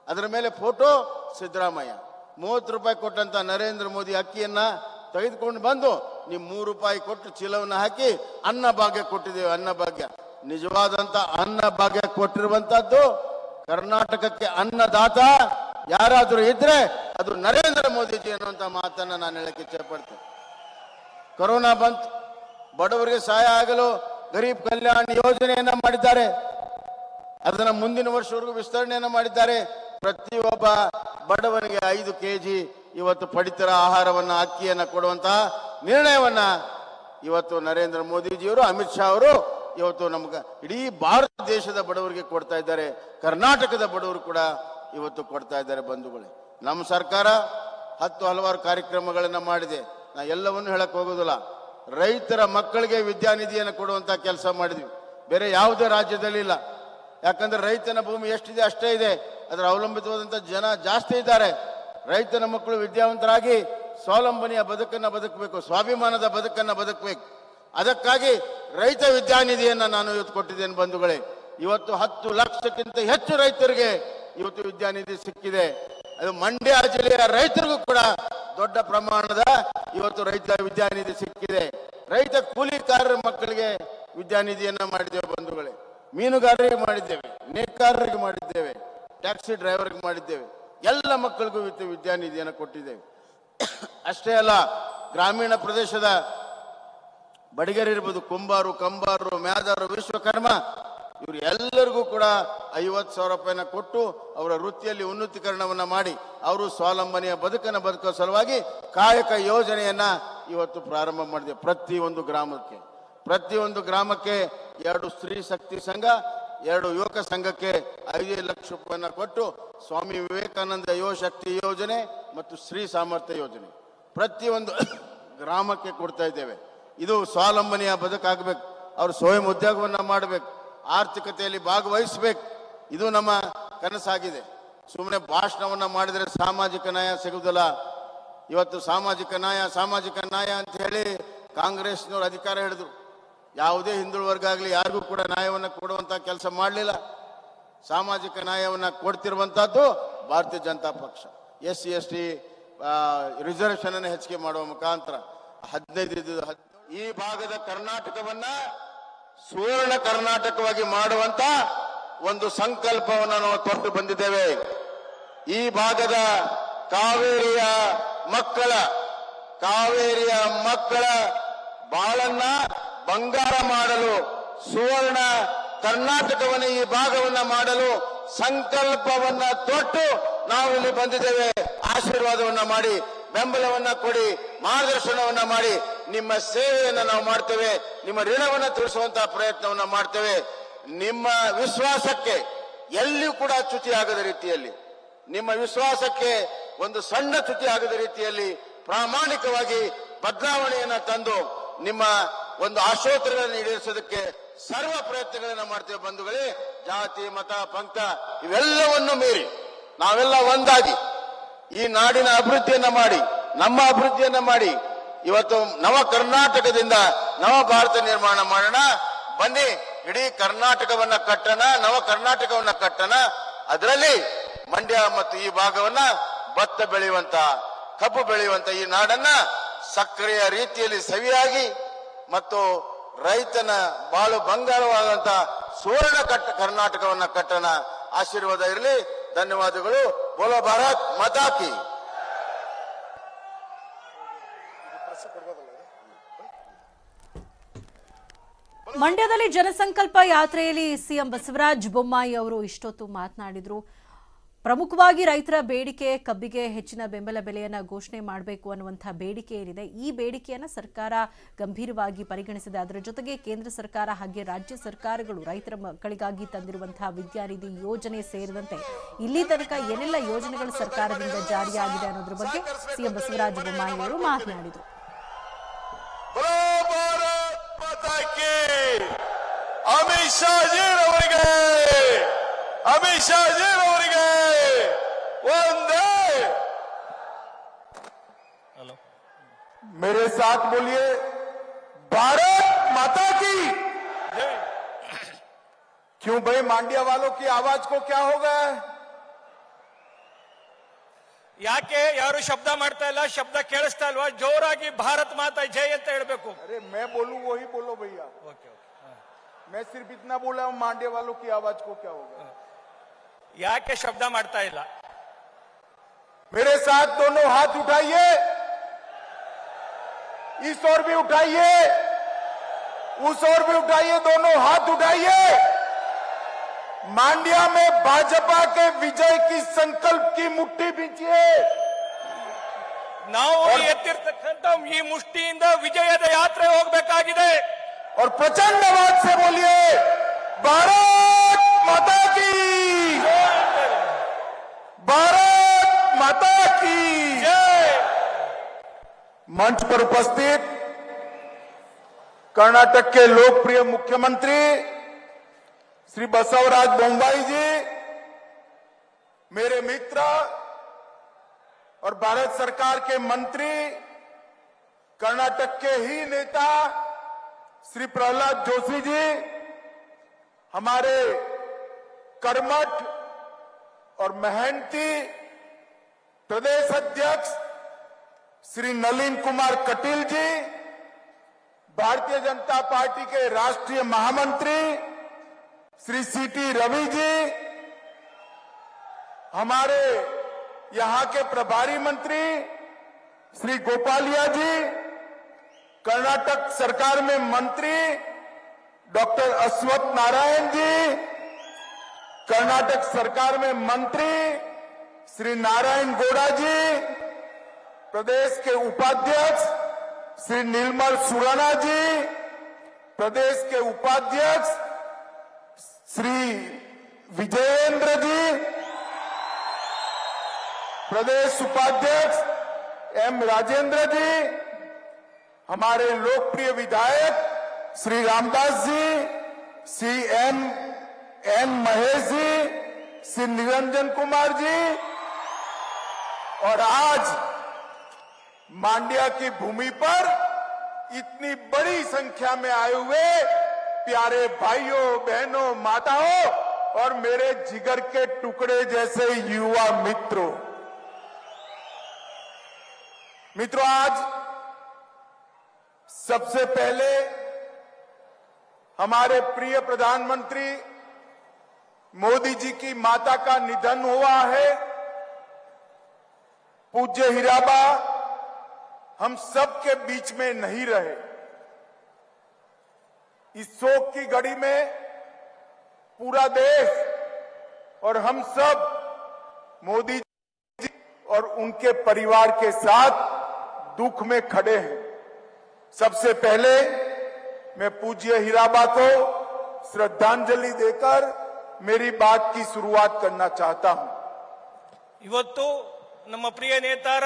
ಅದರ ಮೇಲೆ ಫೋಟೋ ಸಿದ್ದರಾಮಯ್ಯ. 30 ರೂಪಾಯಿ ಕೊಟ್ಟಂತ ನರೇಂದ್ರ ಮೋದಿ ಅಕ್ಕಿಯನ್ನ ತೆಗೆದುಕೊಂಡು ಬಂದು ನೀವು 3 ರೂಪಾಯಿ ಕೊಟ್ಟು ಚೀಲವನ್ನ ಹಾಕಿ ಅನ್ನ ಭಾಗ್ಯ ಕೊಟ್ಟಿದ್ದೇವೆ. ಅನ್ನ ಭಾಗ್ಯ, ನಿಜವಾದಂತ ಅನ್ನ ಭಾಗ್ಯ ಕೊಟ್ಟಿರುವಂತದ್ದು ಕರ್ನಾಟಕಕ್ಕೆ ಅನ್ನದಾತ ಯಾರಾದರೂ ಇದ್ರೆ ಅದು ನರೇಂದ್ರ ಮೋದಿಜಿ ಅನ್ನುವಂತ ಮಾತನ್ನ ನಾನು ಹೇಳಕ್ಕೆ ಇಚ್ಛೆ ಪಡ್ತೇನೆ. ಕೊರೋನಾ ಬಂತು, ಬಡವರಿಗೆ ಸಹಾಯ ಆಗಲು ಗರೀಬ್ ಕಲ್ಯಾಣ ಯೋಜನೆಯನ್ನ ಮಾಡಿದ್ದಾರೆ. ಅದನ್ನ ಮುಂದಿನ ವರ್ಷವರೆಗೂ ವಿಸ್ತರಣೆಯನ್ನ ಮಾಡಿದ್ದಾರೆ. ಪ್ರತಿಯೊಬ್ಬ ಬಡವನಿಗೆ 5 kg ಇವತ್ತು ಪಡಿತರ ಆಹಾರವನ್ನ, ಅಕ್ಕಿಯನ್ನ ಕೊಡುವಂತಹ ನಿರ್ಣಯವನ್ನ ಇವತ್ತು ನರೇಂದ್ರ ಮೋದಿಜಿಯವರು, ಅಮಿತ್ ಶಾ ಅವರು ಇವತ್ತು ನಮ್ಗೆ ಇಡೀ ಭಾರತ ದೇಶದ ಬಡವರಿಗೆ ಕೊಡ್ತಾ ಇದ್ದಾರೆ. ಕರ್ನಾಟಕದ ಬಡವರು ಕೂಡ ಇವತ್ತು ಕೊಡ್ತಾ ಇದ್ದಾರೆ. ಬಂಧುಗಳೇ, ನಮ್ಮ ಸರ್ಕಾರ ಹಲವಾರು ಕಾರ್ಯಕ್ರಮಗಳನ್ನ ಮಾಡಿದೆ. ನಾ ಎಲ್ಲವನ್ನು ಹೇಳಕ್ ಹೋಗೋದಿಲ್ಲ. ರೈತರ ಮಕ್ಕಳಿಗೆ ವಿದ್ಯಾನಿಧಿಯನ್ನು ಕೊಡುವಂತ ಕೆಲಸ ಮಾಡಿದ್ವಿ, ಬೇರೆ ಯಾವುದೇ ರಾಜ್ಯದಲ್ಲಿ ಇಲ್ಲ. ಯಾಕಂದ್ರೆ ರೈತನ ಭೂಮಿ ಎಷ್ಟಿದೆ ಅಷ್ಟೇ ಇದೆ, ಅದರ ಅವಲಂಬಿತವಾದಂತ ಜನ ಜಾಸ್ತಿ ಇದ್ದಾರೆ. ರೈತನ ಮಕ್ಕಳು ವಿದ್ಯಾವಂತರಾಗಿ ಸ್ವಾವಲಂಬನೆಯ ಬದುಕನ್ನ ಬದುಕಬೇಕು, ಸ್ವಾಭಿಮಾನದ ಬದುಕನ್ನ ಬದುಕಬೇಕು. ಅದಕ್ಕಾಗಿ ರೈತ ವಿದ್ಯಾನಿಧಿಯನ್ನ ನಾನು ಇವತ್ತು ಕೊಟ್ಟಿದ್ದೇನೆ. ಬಂಧುಗಳೇ, ಇವತ್ತು 10 ಲಕ್ಷಕ್ಕಿಂತ ಹೆಚ್ಚು ರೈತರಿಗೆ ಇವತ್ತು ವಿದ್ಯಾನಿಧಿ ಸಿಕ್ಕಿದೆ. ಅದು ಮಂಡ್ಯ ಜಿಲ್ಲೆಯ ರೈತರಿಗೂ ಕೂಡ ದೊಡ್ಡ ಪ್ರಮಾಣದ ಇವತ್ತು ರೈತ ವಿದ್ಯಾನಿಧಿ ಸಿಕ್ಕಿದೆ. ರೈತ ಕೂಲಿಕಾರರ ಮಕ್ಕಳಿಗೆ ವಿದ್ಯಾನಿಧಿಯನ್ನ ಮಾಡಿದ್ದೇವೆ. ಬಂಧುಗಳೇ, ಮೀನುಗಾರರಿಗೆ ಮಾಡಿದ್ದೇವೆ, ನೇಕಾರರಿಗೆ ಮಾಡಿದ್ದೇವೆ, ಟ್ಯಾಕ್ಸಿ ಡ್ರೈವರ್ಗೆ ಮಾಡಿದ್ದೇವೆ. ಎಲ್ಲ ಮಕ್ಕಳಿಗೂ ವಿದ್ಯಾನಿಧಿಯನ್ನು ಕೊಟ್ಟಿದ್ದೇವೆ. ಅಷ್ಟೇ ಅಲ್ಲ, ಗ್ರಾಮೀಣ ಪ್ರದೇಶದ ಬಡಿಗರಿರ್ಬೋದು, ಕುಂಬಾರು, ಕಂಬಾರರು, ಮ್ಯಾದಾರರು, ವಿಶ್ವಕರ್ಮ, ಇವರು ಎಲ್ಲರಿಗೂ ಕೂಡ 50,000 ರೂಪಾಯಿನ ಕೊಟ್ಟು ಅವರ ವೃತ್ತಿಯಲ್ಲಿ ಉನ್ನತೀಕರಣವನ್ನ ಮಾಡಿ ಅವರು ಸ್ವಾವಲಂಬನೆಯ ಬದುಕನ್ನು ಬದುಕುವ ಸಲುವಾಗಿ ಕಾಯಕ ಯೋಜನೆಯನ್ನ ಇವತ್ತು ಪ್ರಾರಂಭ ಮಾಡಿದೆ. ಪ್ರತಿಯೊಂದು ಗ್ರಾಮಕ್ಕೆ 2 ಸ್ತ್ರೀ ಶಕ್ತಿ ಸಂಘ, 2 ಯುವಕ ಸಂಘಕ್ಕೆ 5 ಲಕ್ಷ ರೂಪಾಯಿನ ಕೊಟ್ಟು ಸ್ವಾಮಿ ವಿವೇಕಾನಂದ ಯುವ ಶಕ್ತಿ ಯೋಜನೆ ಮತ್ತು ಸ್ತ್ರೀ ಸಾಮರ್ಥ್ಯ ಯೋಜನೆ ಪ್ರತಿಯೊಂದು ಗ್ರಾಮಕ್ಕೆ ಕೊಡ್ತಾ ಇದ್ದೇವೆ. ಇದು ಸ್ವಾವಲಂಬನೆಯ ಬದುಕಾಗಬೇಕು. ಅವರು ಸ್ವಯಂ ಉದ್ಯೋಗವನ್ನ ಮಾಡಬೇಕು, ಆರ್ಥಿಕತೆಯಲ್ಲಿ ಭಾಗವಹಿಸಬೇಕು. ಇದು ನಮ್ಮ ಕನಸಾಗಿದೆ. ಸುಮ್ಮನೆ ಭಾಷಣವನ್ನ ಮಾಡಿದರೆ ಸಾಮಾಜಿಕ ನ್ಯಾಯ ಸಿಗುವುದಿಲ್ಲ. ಇವತ್ತು ಸಾಮಾಜಿಕ ನ್ಯಾಯ ಅಂತ ಹೇಳಿ ಕಾಂಗ್ರೆಸ್ನವರು ಅಧಿಕಾರ ಹಿಡಿದ್ರು. ಯಾವುದೇ ಹಿಂದುಳಿದ ವರ್ಗ ಆಗಲಿ ಯಾರಿಗೂ ಕೂಡ ನ್ಯಾಯವನ್ನು ಕೊಡುವಂತ ಕೆಲಸ ಮಾಡಲಿಲ್ಲ. ಸಾಮಾಜಿಕ ನ್ಯಾಯವನ್ನು ಕೊಡ್ತಿರುವಂತಹದ್ದು ಭಾರತೀಯ ಜನತಾ ಪಕ್ಷ. SC/ST ರಿಸರ್ವೇಶನ್ ಅನ್ನು ಹೆಚ್ಚಿಗೆ ಮಾಡುವ ಮುಖಾಂತರ 15 ಈ ಭಾಗದ ಕರ್ನಾಟಕವನ್ನ ಸುವರ್ಣ ಕರ್ನಾಟಕವಾಗಿ ಮಾಡುವಂತ ಒಂದು ಸಂಕಲ್ಪವನ್ನು ನಾವು ತೊಟ್ಟು ಬಂದಿದ್ದೇವೆ. ಈ ಭಾಗದ ಕಾವೇರಿಯ ಮಕ್ಕಳ ಬಾಳನ್ನ ಬಂಗಾರ ಮಾಡಲು, ಸುವರ್ಣ ಕರ್ನಾಟಕವನ್ನು ಈ ಭಾಗವನ್ನ ಮಾಡಲು ಸಂಕಲ್ಪವನ್ನ ತೊಟ್ಟು ನಾವು ಇಲ್ಲಿ ಬಂದಿದ್ದೇವೆ. ಆಶೀರ್ವಾದವನ್ನ ಮಾಡಿ, ಬೆಂಬಲವನ್ನ ಕೊಡಿ, ಮಾರ್ಗದರ್ಶನವನ್ನ ಮಾಡಿ, ನಿಮ್ಮ ಸೇವೆಯನ್ನ ನಾವು ಮಾಡ್ತೇವೆ, ನಿಮ್ಮ ಋಣವನ್ನ ತೀರಿಸುವಂತಹ ಪ್ರಯತ್ನವನ್ನ ಮಾಡ್ತೇವೆ. ನಿಮ್ಮ ವಿಶ್ವಾಸಕ್ಕೆ ಎಲ್ಲಿಯೂ ಕೂಡ ಚ್ಯುತಿ ಆಗದ ರೀತಿಯಲ್ಲಿ, ನಿಮ್ಮ ವಿಶ್ವಾಸಕ್ಕೆ ಒಂದು ಸಣ್ಣ ಚ್ಯುತಿ ಆಗದ ರೀತಿಯಲ್ಲಿ ಪ್ರಾಮಾಣಿಕವಾಗಿ ಬದಲಾವಣೆಯನ್ನ ತಂದು ನಿಮ್ಮ ಒಂದು ಆಶೋತ್ತರಗಳನ್ನು ಈಡೇರಿಸೋದಕ್ಕೆ ಸರ್ವ ಪ್ರಯತ್ನಗಳನ್ನ ಮಾಡ್ತೇವೆ. ಬಂಧುಗಳೇ, ಜಾತಿ, ಮತ, ಪಂಥ ಇವೆಲ್ಲವನ್ನು ಮೀರಿ ನಾವೆಲ್ಲ ಒಂದಾಗಿ ಈ ನಾಡಿನ ಅಭಿವೃದ್ಧಿಯನ್ನ ಮಾಡಿ, ನಮ್ಮ ಅಭಿವೃದ್ಧಿಯನ್ನ ಮಾಡಿ, ಇವತ್ತು ನವ ಕರ್ನಾಟಕದಿಂದ ನವ ಭಾರತ ನಿರ್ಮಾಣ ಮಾಡೋಣ. ಬನ್ನಿ, ಇಡೀ ಕರ್ನಾಟಕವನ್ನ ಕಟ್ಟಣ, ನವ ಕರ್ನಾಟಕವನ್ನ ಕಟ್ಟಣ. ಅದರಲ್ಲಿ ಮಂಡ್ಯ ಮತ್ತು ಈ ಭಾಗವನ್ನ ಭತ್ತ ಬೆಳೆಯುವಂತ, ಕಬ್ಬು ಬೆಳೆಯುವಂತ ಈ ನಾಡನ್ನ ಸಕ್ಕರೆಯ ರೀತಿಯಲ್ಲಿ ಸವಿಯಾಗಿ ಮತ್ತು ರೈತನ ಬಾಳು ಬಂಗಾರವಾದಂತ ಸುವರ್ಣ ಕರ್ನಾಟಕವನ್ನ ಕಟ್ಟಣ. ಆಶೀರ್ವಾದ ಇರಲಿ. ಧನ್ಯವಾದಗಳು. ಬೋಲೋ ಭಾರತ್ ಮಾತಾ ಕಿ.
ಮಂಡ್ಯದಲ್ಲಿ ಜನಸಂಕಲ್ಪ ಯಾತ್ರೆಯಲ್ಲಿ ಸಿಎಂ ಬಸವರಾಜ ಬೊಮ್ಮಾಯಿ ಅವರು ಇಷ್ಟೊತ್ತು ಮಾತನಾಡಿದ್ರು. ಪ್ರಮುಖವಾಗಿ ರೈತರ ಬೇಡಿಕೆ ಕಬ್ಬಿಗೆ ಹೆಚ್ಚಿನ ಬೆಂಬಲ ಬೆಲೆಯನ್ನು ಘೋಷಣೆ ಮಾಡಬೇಕು ಅನ್ನುವಂತಹ ಬೇಡಿಕೆ ಏನಿದೆ, ಈ ಬೇಡಿಕೆಯನ್ನು ಸರ್ಕಾರ ಗಂಭೀರವಾಗಿ ಪರಿಗಣಿಸಿದೆ. ಅದರ ಜೊತೆಗೆ ಕೇಂದ್ರ ಸರ್ಕಾರ ಹಾಗೆ ರಾಜ್ಯ ಸರ್ಕಾರಗಳು ರೈತರ ಮಕ್ಕಳಿಗಾಗಿ ತಂದಿರುವಂತಹ ವಿದ್ಯಾನಿಧಿ ಯೋಜನೆ ಸೇರಿದಂತೆ ಇಲ್ಲಿ ತನಕ ಏನೆಲ್ಲ ಯೋಜನೆಗಳು ಸರ್ಕಾರದಿಂದ ಜಾರಿಯಾಗಿದೆ ಅನ್ನೋದ್ರ ಬಗ್ಗೆ ಸಿಎಂ ಬಸವರಾಜ ಬೊಮ್ಮಾಯಿ ಅವರು ಮಾತನಾಡಿದರು.
ಅಮಿತ್ ಶಾ ಜಿ ಅವರಿಗೆ ಒಂದೇ. मेरे साथ बोलिए, भारत माता की। क्यों भाई, मांड्या वालों की आवाज को क्या हो गया है?
ಯಾಕೆ ಯಾರು ಶಬ್ದ ಮಾಡ್ತಾ ಇಲ್ಲ? ಶಬ್ದ ಕೇಳಿಸ್ತಾ ಇಲ್ವಾ? ಜೋರಾಗಿ ಭಾರತ್ ಮಾತಾ ಜೈ ಅಂತ ಹೇಳಬೇಕು.
अरे मैं बोलूं वही बोलो भैया.
Okay okay.
मैं सिर्फ इतना बोला हूं, मांड्या वालों की आवाज को क्या होगा?
ಯಾಕೆ ಶಬ್ದ ಮಾಡ್ತಾ ಇಲ್ಲ?
मेरे साथ दोनों हाथ उठाइए, इस ओर भी उठाइए, उस ओर भी उठाइए, दोनों हाथ उठाइए. मांड्या में भाजपा के विजय की संकल्प की मुट्ठी बींचिए.
ನಾವು ಎತ್ತಿರ್ತಕ್ಕಂಥ ಈ ಮುಷ್ಟಿಯಿಂದ ವಿಜಯದ ಯಾತ್ರೆ ಹೋಗಬೇಕಾಗಿದೆ.
और प्रचंड आवाज से बोलिए, भारत माता की, भारत माता की
ಜೈ.
मंच पर उपस्थित कर्नाटक के लोकप्रिय मुख्यमंत्री श्री बसवराज बोम्माई जी, मेरे मित्र और भारत सरकार के मंत्री, कर्नाटक के ही नेता श्री प्रहलाद जोशी जी, हमारे कर्मठ और मेहनती प्रदेश अध्यक्ष श्री नलिन कुमार कटील जी, भारतीय जनता पार्टी के राष्ट्रीय महामंत्री श्री सीटी रवि जी, हमारे यहां के प्रभारी मंत्री श्री गोपालिया जी, कर्नाटक सरकार में मंत्री डॉक्टर अश्वत्थ नारायण जी, कर्नाटक सरकार में मंत्री श्री नारायण गौड़ा जी, प्रदेश के उपाध्यक्ष श्री नीलमल सुराना जी, प्रदेश के उपाध्यक्ष श्री विजयेंद्र जी, प्रदेश उपाध्यक्ष एम राजेंद्र जी, हमारे लोकप्रिय विधायक श्री रामदास जी, श्री एन महेश जी, श्री निरंजन कुमार जी, और आज मांड्या की भूमि पर इतनी बड़ी संख्या में आए हुए प्यारे भाइयों बहनों माताओं और मेरे जिगर के टुकड़े जैसे युवा मित्रों, आज सबसे पहले हमारे प्रिय प्रधानमंत्री मोदी जी की माता का निधन हुआ है. पूज्य हीराबा हम सब के बीच में नहीं रहे. इस शोक की घड़ी में पूरा देश और हम सब मोदी जी और उनके परिवार के साथ दुख में खड़े हैं. सबसे पहले मैं पूज्य हीराबा को श्रद्धांजलि देकर मेरी बात की शुरुआत करना चाहता हूं.
ಇವತ್ತು ನಮ್ಮ ಪ್ರಿಯ ನೇತಾರ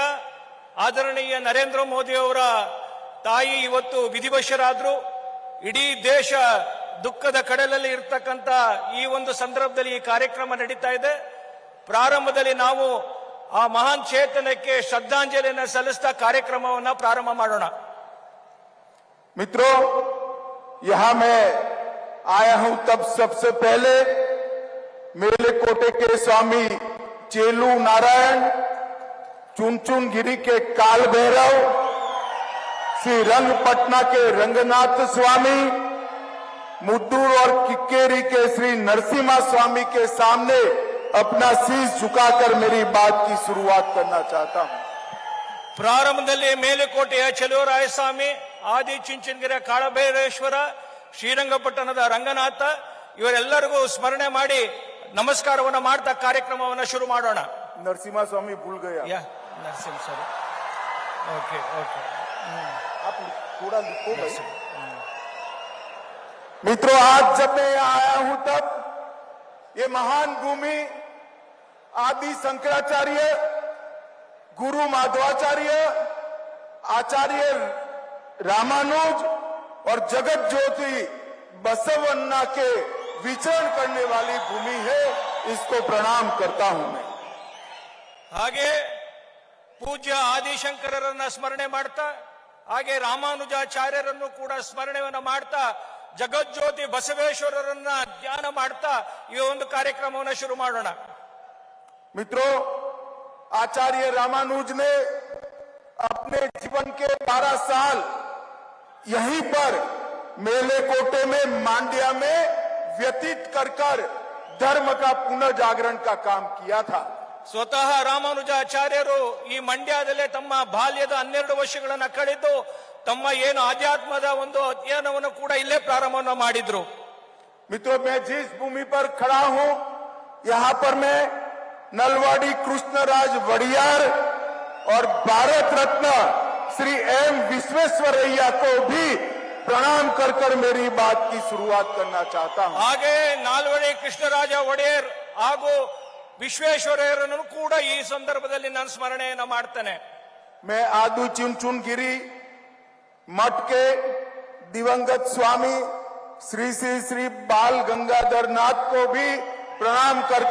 ಆದರಣೀಯ ನರೇಂದ್ರ ಮೋದಿ ಅವರ ತಾಯಿ ಇವತ್ತು ವಿಧಿವಶರಾದ್ರು. ಇಡೀ ದೇಶ ದುಃಖದ ಕಡಲಲ್ಲಿ ಇರತಕ್ಕಂತ ಈ ಒಂದು ಸಂದರ್ಭದಲ್ಲಿ ಈ ಕಾರ್ಯಕ್ರಮ ನಡೀತಾ ಇದೆ. ಪ್ರಾರಂಭದಲ್ಲಿ ನಾವು ಆ ಮಹಾನ್ ಚೇತನಕ್ಕೆ ಶ್ರದ್ಧಾಂಜಲಿಯನ್ನು ಸಲ್ಲಿಸ್ತಾ ಕಾರ್ಯಕ್ರಮವನ್ನ ಪ್ರಾರಂಭ ಮಾಡೋಣ.
मित्रों, यहां मैं आया हूं तब सबसे पहले मेलेकोटे के स्वामी चेलू नारायण, चुनचुनगिरी के काल भैरव, श्री रंगपटना के रंगनाथ स्वामी, मुद्दूर और किक्केरी के श्री नरसिम्हा स्वामी के सामने अपना शीश झुकाकर मेरी बात की शुरुआत करना चाहता हूं।
ಪ್ರಾರಂಭದಲ್ಲಿ ಮೇಲುಕೋಟೆಯ ಚೆಲುವರಾಯ ಸ್ವಾಮಿ, ಆದಿ ಚುಂಚನಗಿರಿಯ ಕಾಳಭೈರೇಶ್ವರ, ಶ್ರೀರಂಗಪಟ್ಟಣದ ರಂಗನಾಥ ಇವರೆಲ್ಲರಿಗೂ ಸ್ಮರಣೆ ಮಾಡಿ ನಮಸ್ಕಾರವನ್ನು ಮಾಡ್ತಾ ಕಾರ್ಯಕ್ರಮವನ್ನು ಶುರು ಮಾಡೋಣ.
नरसिम्हा स्वामी भूल गया।
नरसिंह सर, ओके ओके,
आप थोड़ा लिखो भाई। मित्रों, आज जब मैं यहाँ आया हूं तब ये महान भूमि आदि शंकराचार्य, गुरु माधवाचार्य, आचार्य रामानुज और जगत ज्योति बसवन्ना के विचरण करने वाली भूमि है। इसको प्रणाम करता हूं मैं।
ಹಾಗೆ ಪೂಜ್ಯ ಆದಿಶಂಕರರನ್ನ ಸ್ಮರಣೆ ಮಾಡ್ತಾ, ಹಾಗೆ ರಾಮಾನುಜಾಚಾರ್ಯರನ್ನು ಕೂಡ ಸ್ಮರಣೆಯನ್ನ ಮಾಡ್ತಾ, ಜಗಜ್ಯೋತಿ ಬಸವೇಶ್ವರರನ್ನ ಧ್ಯಾನ ಮಾಡ್ತಾ ಈ ಒಂದು ಕಾರ್ಯಕ್ರಮವನ್ನು ಶುರು ಮಾಡೋಣ.
मित्रों, आचार्य रामानुज ने अपने जीवन के 12 साल यहीं पर मेलेकोटे में मांड्या में व्यतीत कर धर्म का पुनर्जागरण का काम किया था।
ಸ್ವತಃ ರಾಮಾನುಜಾಚಾರ್ಯರು ಈ ಮಂಡ್ಯದಲ್ಲೇ ತಮ್ಮ ಬಾಲ್ಯದ 12 ವರ್ಷಗಳನ್ನ ಕಳೆದು ತಮ್ಮ ಏನು ಆಧ್ಯಾತ್ಮದ ಒಂದು ಅಧ್ಯಯನವನ್ನು ಕೂಡ ಇಲ್ಲೇ ಪ್ರಾರಂಭವನ್ನು ಮಾಡಿದ್ರು.
मित्रों, मैं जिस भूमि पर खड़ा हूं, यहां पर मैं नलवाड़ी कृष्णराज वड़ियार और भारत रत्न श्री एम विश्वेश्वरैया को भी प्रणाम कर मेरी बात की शुरुआत करना चाहता हूं।
ಹಾಗೆ ನಾಲ್ವಡಿ ಕೃಷ್ಣರಾಜ ಒಡೆಯರ್ ಹಾಗೂ ವಿಶ್ವೇಶ್ವರಯ್ಯರನ್ನು ಕೂಡ ಈ ಸಂದರ್ಭದಲ್ಲಿ ನಾನು ಸ್ಮರಣೆಯನ್ನು ಮಾಡ್ತೇನೆ.
मैं आदि चुनचुनगिरी मठ के दिवंगत स्वामी श्री श्री श्री बाल गंगाधर नाथ को भी प्रणाम कर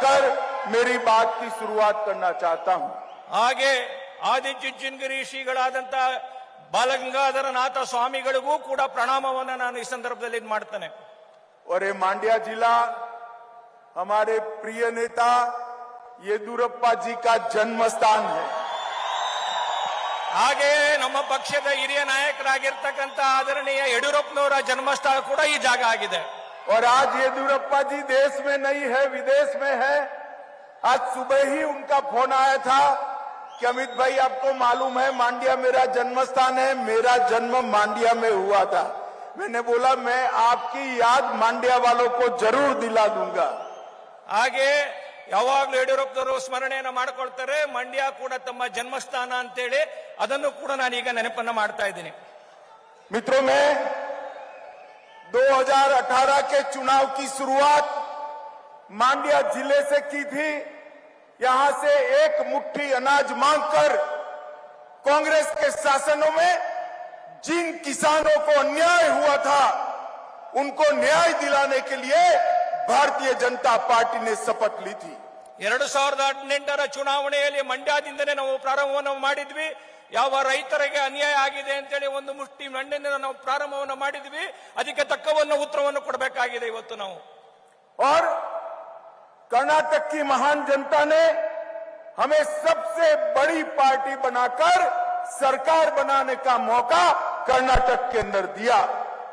मेरी बात की शुरुआत करना चाहता हूं।
ಹಾಗೆ ಆದಿಚುಂಚನಗಿರಿ ಶ್ರೀಗಳಾದಂತ ಬಾಲಗಂಗಾಧರ ನಾಥ ಸ್ವಾಮಿಗಳಿಗೂ ಕೂಡ ಪ್ರಣಾಮವನ್ನು ನಾನು ಈ ಸಂದರ್ಭದಲ್ಲಿ ಮಾಡ್ತೇನೆ.
और ये मांड्या जिला हमारे प्रिय नेता येदुरप्पा जी का जन्म स्थान है।
ಹಾಗೆ ನಮ್ಮ ಪಕ್ಷದ ಹಿರಿಯ ನಾಯಕರಾಗಿರ್ತಕ್ಕಂಥ ಆದರಣೀಯ ಯಡಿಯೂರಪ್ಪನವರ ಜನ್ಮಸ್ಥಳ ಕೂಡ ಈ ಜಾಗ ಆಗಿದೆ.
और आज येदुरप्पा जी देश में नहीं है, विदेश में है। आज सुबह ही उनका फोन आया था कि अमित भाई, आपको मालूम है मांड्या मेरा जन्म स्थान है, मेरा जन्म मांड्या में हुआ था। मैंने बोला मैं आपकी याद मांड्या वालों को जरूर दिला दूंगा।
ಹಾಗೆ ಯಾವಾಗಲೂ ಯಡಿಯೂರಪ್ಪನವರು ಸ್ಮರಣೆಯನ್ನು ಮಾಡಿಕೊಳ್ತಾರೆ, ಮಂಡ್ಯ ಕೂಡ ತಮ್ಮ ಜನ್ಮಸ್ಥಾನ ಅಂತೇಳಿ ಅದನ್ನು ಕೂಡ ನಾನೀಗ ನೆನಪನ್ನ ಮಾಡ್ತಾ ಇದ್ದೀನಿ.
मित्रों, मैं 2018 के चुनाव की शुरुआत मांड्या जिले से की थी। यहां से एक मुट्ठी अनाज मांगकर कांग्रेस के शासनों में जिन किसानों को अन्याय हुआ था, उनको न्याय दिलाने के लिए भारतीय जनता पार्टी ने शपथ ली थी।
2018ರ ಚುನಾವಣೆಯಲ್ಲಿ ಮಂಡ್ಯದಿಂದನೇ ನಾವು ಪ್ರಾರಂಭವನ್ನು ಮಾಡಿದ್ವಿ. ಯಾವ ರೈತರಿಗೆ ಅನ್ಯಾಯ ಆಗಿದೆ ಅಂತೇಳಿ ಒಂದು ಮುಷ್ಟಿ ಮಣ್ಣಿನಿಂದ ನಾವು ಪ್ರಾರಂಭವನ್ನು ಮಾಡಿದ್ವಿ. ಅದಕ್ಕೆ ತಕ್ಕವನ್ನು ಉತ್ತರವನ್ನು ಕೊಡಬೇಕಾಗಿದೆ ಇವತ್ತು ನಾವು.
और कर्नाटक की महान जनता ने हमें सबसे बड़ी पार्टी बनाकर सरकार बनाने का मौका कर्नाटक के अंदर दिया।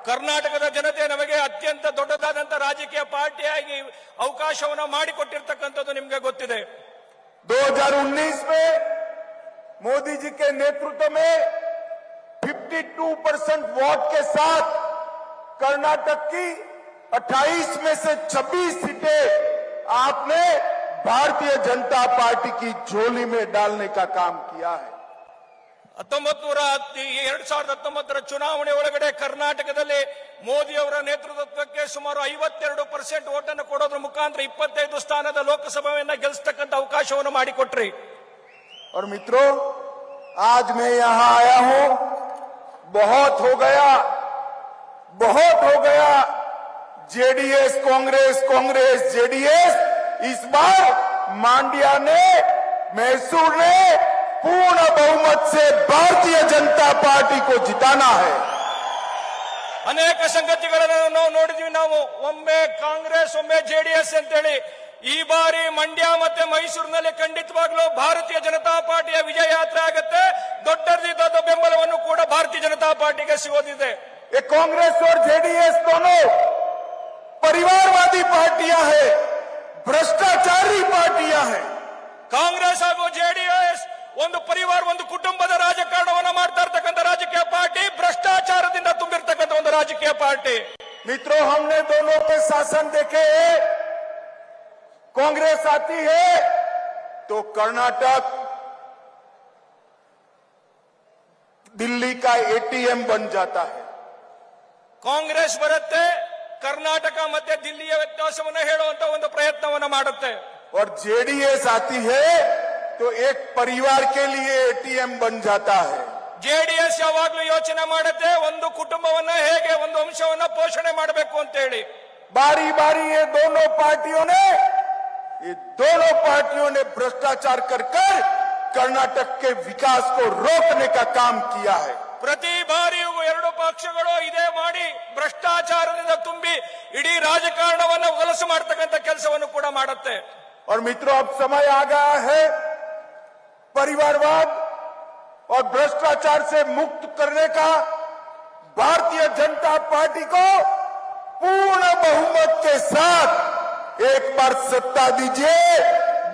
ಕರ್ನಾಟಕದ ಜನತೆ ನಮಗೆ ಅತ್ಯಂತ ದೊಡ್ಡದಾದಂತ ರಾಜಕೀಯ ಪಾರ್ಟಿಯಾಗಿ ಅವಕಾಶವನ್ನು ಮಾಡಿಕೊಟ್ಟಿರ್ತಕ್ಕಂಥದ್ದು ನಿಮಗೆ ಗೊತ್ತಿದೆ.
2019 में मोदी जी के नेतृत्व में 52% वोट के साथ कर्नाटक की 28 में से 26 सीटें आपने भारतीय जनता पार्टी की झोली में डालने का काम किया है।
2019ರ ಚುನಾವಣೆ ಒಳಗಡೆ ಕರ್ನಾಟಕದಲ್ಲಿ ಮೋದಿ ಅವರ ನೇತೃತ್ವಕ್ಕೆ ಸುಮಾರು 52% ಓಟನ್ನು ಕೊಡೋದ್ರ ಮುಖಾಂತರ 25 ಸ್ಥಾನದ ಲೋಕಸಭೆಯನ್ನ ಗೆಲ್ಲಿಸತಕ್ಕಂತ ಅವಕಾಶವನ್ನು ಮಾಡಿಕೊಟ್ರಿ.
और मित्रों, आज मैं यहां आया हूं, बहुत हो गया जेडीएस कांग्रेस, कांग्रेस जेडीएस। इस बार मांड्या ने, मैसूर ने पूर्ण बहुमत से भारतीय जनता पार्टी को जिताना है।
ಅನೇಕ ಸಂಗತಿಗಳನ್ನು ನಾವು ನೋಡಿದ್ವಿ. ನಾವು ಒಮ್ಮೆ ಕಾಂಗ್ರೆಸ್ ಒಮ್ಮೆ ಜೆಡಿಎಸ್ ಅಂತೇಳಿ. ಈ ಬಾರಿ ಮಂಡ್ಯ ಮತ್ತೆ ಮೈಸೂರಿನಲ್ಲಿ ಖಂಡಿತವಾಗ್ಲೂ ಭಾರತೀಯ ಜನತಾ ಪಾರ್ಟಿಯ ವಿಜಯ ಯಾತ್ರೆ ಆಗುತ್ತೆ. ದೊಡ್ಡ ಬೆಂಬಲವನ್ನು ಕೂಡ ಭಾರತೀಯ ಜನತಾ ಪಾರ್ಟಿಗೆ ಸಿಗೋದಿದೆ.
ये कांग्रेस और जेडीएस दोनों परिवारवादी पार्टियां हैं, भ्रष्टाचारी पार्टियां हैं।
ಕಾಂಗ್ರೆಸ್ ಹಾಗೂ ಜೆಡಿಎಸ್ ಒಂದು ಪರಿವಾರ, ಒಂದು ಕುಟುಂಬದ ರಾಜಕಾರಣವನ್ನು ಮಾಡ್ತಾ ಇರ್ತಕ್ಕಂಥ ರಾಜಕೀಯ ಪಾರ್ಟಿ, ಭ್ರಷ್ಟಾಚಾರದಿಂದ ತುಂಬಿರ್ತಕ್ಕಂಥ ಒಂದು ರಾಜಕೀಯ ಪಾರ್ಟಿ.
मित्रों, हमने दोनों के शासन देखे हैं। कांग्रेस आती है तो कर्नाटक दिल्ली का एटीएम बन जाता है।
ಕಾಂಗ್ರೆಸ್ ಬರುತ್ತೆ, ಕರ್ನಾಟಕ ಮತ್ತೆ ದಿಲ್ಲಿಯ ವ್ಯತ್ಯಾಸವನ್ನು ಹೇಳುವಂತ ಒಂದು ಪ್ರಯತ್ನವನ್ನು ಮಾಡುತ್ತೆ.
और जेडीएस आती है तो एक परिवार के लिए एटीएम बन जाता है।
ಜೆಡಿಎಸ್ ಯಾವಾಗ್ಲೂ ಯೋಚನೆ ಮಾಡುತ್ತೆ ಒಂದು ಕುಟುಂಬವನ್ನ ಹೇಗೆ, ಒಂದು ವಂಶವನ್ನ ಪೋಷಣೆ ಮಾಡಬೇಕು ಅಂತ ಹೇಳಿ.
बारी बारी ये दोनों पार्टियों ने भ्रष्टाचार कर कर्नाटक के विकास को रोकने का काम किया है।
ಪ್ರತಿ ಬಾರಿಯೂ ಎರಡು ಪಕ್ಷಗಳು ಇದೇ ಮಾಡಿ ಭ್ರಷ್ಟಾಚಾರದಿಂದ ತುಂಬಿ ಇಡೀ ರಾಜಕಾರಣವನ್ನು ಹೊಲಸು ಮಾಡತಕ್ಕಂಥ ಕೆಲಸವನ್ನು ಕೂಡ ಮಾಡುತ್ತೆ.
और मित्रों, अब समय आ गया है परिवारवाद और भ्रष्टाचार से मुक्त करने का। भारतीय जनता पार्टी को पूर्ण बहुमत के साथ एक बार सत्ता दीजिए,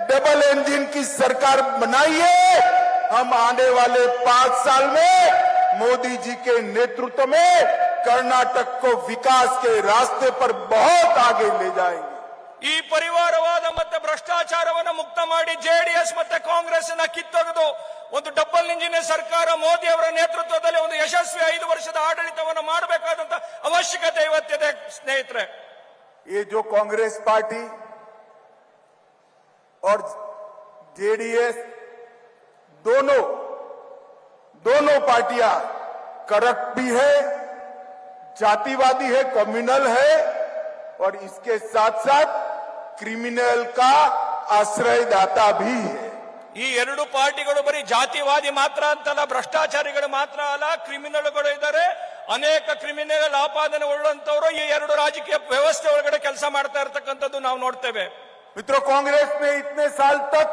डबल इंजन की सरकार बनाइए। हम आने वाले 5 साल में मोदी जी के नेतृत्व में कर्नाटक को विकास के रास्ते पर बहुत आगे ले जाएंगे।
ಈ ಪರಿವಾರವಾದ ಮತ್ತೆ ಭ್ರಷ್ಟಾಚಾರವನ್ನು ಮುಕ್ತ ಮಾಡಿ ಜೆಡಿಎಸ್ ಮತ್ತೆ ಕಾಂಗ್ರೆಸ್ ಕಿತ್ತೊಗೆದು ಒಂದು ಡಬಲ್ ಇಂಜಿನ್ ಸರ್ಕಾರ ಮೋದಿ ಅವರ ನೇತೃತ್ವದಲ್ಲಿ ಒಂದು ಯಶಸ್ವಿ 5 ವರ್ಷದ ಆಡಳಿತವನ್ನು ಮಾಡಬೇಕಾದಂತ ಅವಶ್ಯಕತೆ ಇವತ್ತಿದೆ ಸ್ನೇಹಿತರೆ.
ये जो कांग्रेस पार्टी और जेडीएस दोनों पार्टियां करप्ट भी है, जातिवादी है, कम्युनल है और इसके साथ साथ क्रिमिनल का आश्रयदाता भी है।
ಈ ಎರಡು ಪಾರ್ಟಿಗಳು ಬರೀ ಜಾತಿವಾದಿ ಮಾತ್ರ ಅಂತಲ್ಲ, ಭ್ರಷ್ಟಾಚಾರಿಗಳು ಮಾತ್ರ ಅಲ್ಲ, ಕ್ರಿಮಿನಲ್ಗಳು ಇದ್ದಾರೆ. ಅನೇಕ ಕ್ರಿಮಿನಲ್ ಆಪಾದನೆ ಉಳ್ಳಂತವರು ಈ ಎರಡು ರಾಜಕೀಯ ವ್ಯವಸ್ಥೆ ಒಳಗಡೆ ಕೆಲಸ ಮಾಡ್ತಾ ಇರತಕ್ಕಂಥದ್ದು ನಾವು ನೋಡ್ತೇವೆ.
मित्रों, कांग्रेस ने इतने साल तक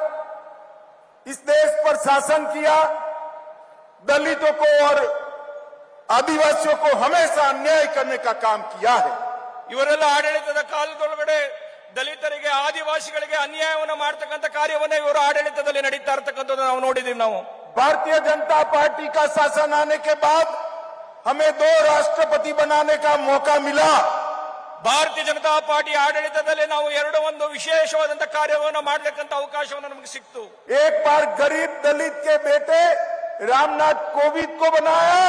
इस देश पर शासन किया, दलितों को और आदिवासियों को हमेशा अन्याय करने का काम किया है।
ಇವರೆಲ್ಲ ಆಡಳಿತದ ಕಾಲದೊಳಗಡೆ ದಲಿತರಿಗೆ, ಆದಿವಾಸಿಗಳಿಗೆ ಅನ್ಯಾಯವನ್ನು ಮಾಡತಕ್ಕಂಥ ಕಾರ್ಯವನ್ನು ಇವರು ಆಡಳಿತದಲ್ಲಿ ನಡೀತಾ ಇರತಕ್ಕಂಥದ್ದು ನಾವು ನೋಡಿದೀವಿ. ನಾವು
भारतीय जनता पार्टी का शासन आने के बाद हमें 2 राष्ट्रपति बनाने का मौका मिला।
ಭಾರತೀಯ ಜನತಾ ಪಾರ್ಟಿ ಆಡಳಿತದಲ್ಲಿ ನಾವು ಒಂದು ವಿಶೇಷವಾದಂತಹ ಕಾರ್ಯವನ್ನು ಮಾಡಲಿಕ್ಕಂತ ಅವಕಾಶವನ್ನು ನಮಗೆ ಸಿಕ್ತು.
एक बार गरीब दलित के बेटे रामनाथ कोविंद को बनाया